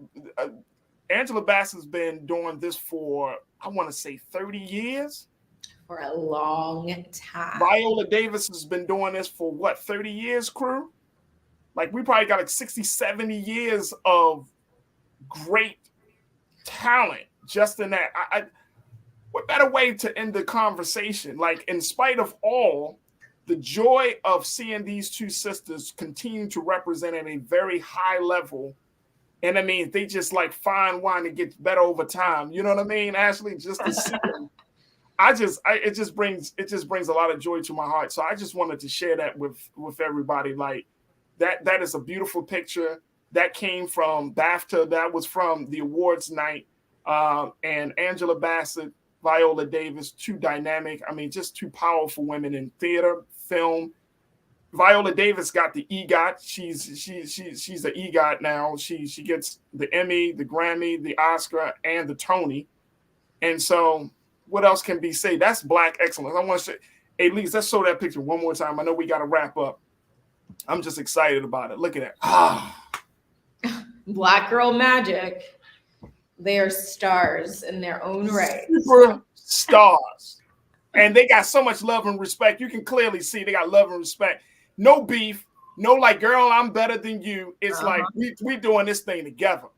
Angela Bassett's been doing this for, I want to say 30 years. For a long time. Viola Davis has been doing this for 30 years, crew? Like, we probably got 60, 70 years of great talent just in that. What better way to end the conversation? Like, in spite of all, the joy of seeing these two sisters continue to represent at a very high level. And I mean, they just like fine wine, it gets better over time. You know what I mean, Ashley? Just to see them. It just brings a lot of joy to my heart. So I just wanted to share that with everybody. Like that is a beautiful picture that came from BAFTA. That was from the awards night. And Angela Bassett, Viola Davis, two dynamic. I mean, just two powerful women in theater, film. Viola Davis got the EGOT. She's an EGOT now. She gets the Emmy, the Grammy, the Oscar, and the Tony. And so, what else can be said? That's Black excellence. I want to say, hey, Lise, let's show that picture one more time. I know we got to wrap up. I'm just excited about it. Look at that. Black girl magic. They are stars in their own right. Super stars. And they got so much love and respect. You can clearly see they got love and respect. No beef. No like, girl, I'm better than you. It's like we doing this thing together.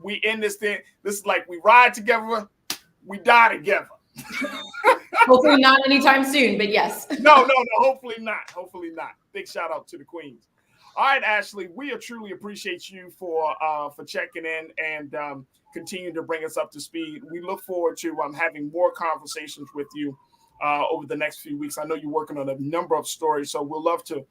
We in this thing. This is like we ride together. We die together. Hopefully not anytime soon, but yes. No. Hopefully not. Hopefully not. Big shout out to the queens. All right, Ashley, we truly appreciate you for checking in and continuing to bring us up to speed. We look forward to having more conversations with you over the next few weeks. I know you're working on a number of stories, so we'll love to,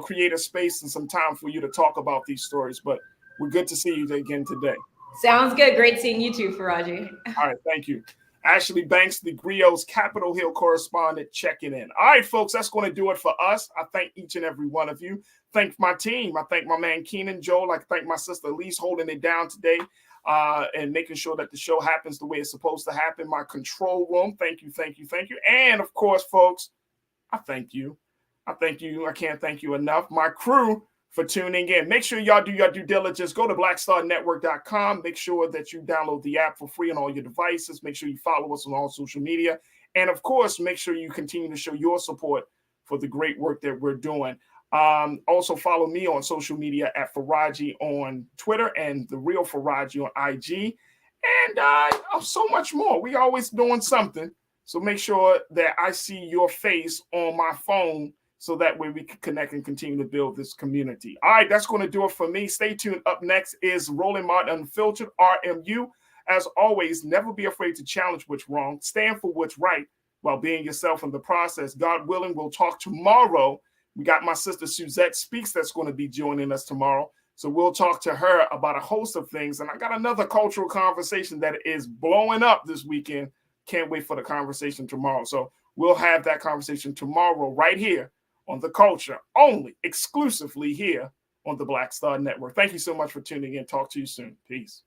create a space and some time for you to talk about these stories. But we're good to see you again today. Sounds good. Great seeing you too, Faraji. All right, thank you. Ashley Banks, the Grio's Capitol Hill correspondent, checking in. All right, folks, that's going to do it for us. I thank each and every one of you. Thank my team. I thank my man Keenan Joel. I thank my sister Elise holding it down today and making sure that the show happens the way it's supposed to happen. My control room. Thank you. And of course, folks, I thank you. I can't thank you enough. My crew for tuning in. Make sure y'all do your due diligence. Go to blackstarnetwork.com. Make sure that you download the app for free on all your devices. Make sure you follow us on all social media. And of course, make sure you continue to show your support for the great work that we're doing. Also follow me on social media at Faraji on Twitter and The Real Faraji on IG. And so much more. We always doing something. So make sure that I see your face on my phone so that way we can connect and continue to build this community. All right, that's going to do it for me. Stay tuned. Up next is Roland Martin Unfiltered, RMU. As always, never be afraid to challenge what's wrong. Stand for what's right while being yourself in the process. God willing, we'll talk tomorrow. We got my sister Suzette Speaks that's going to be joining us tomorrow. So we'll talk to her about a host of things. And I got another cultural conversation that is blowing up this weekend. Can't wait for the conversation tomorrow. So we'll have that conversation tomorrow right here on The Culture, only exclusively here on the Black Star Network. Thank you so much for tuning in. Talk to you soon. Peace.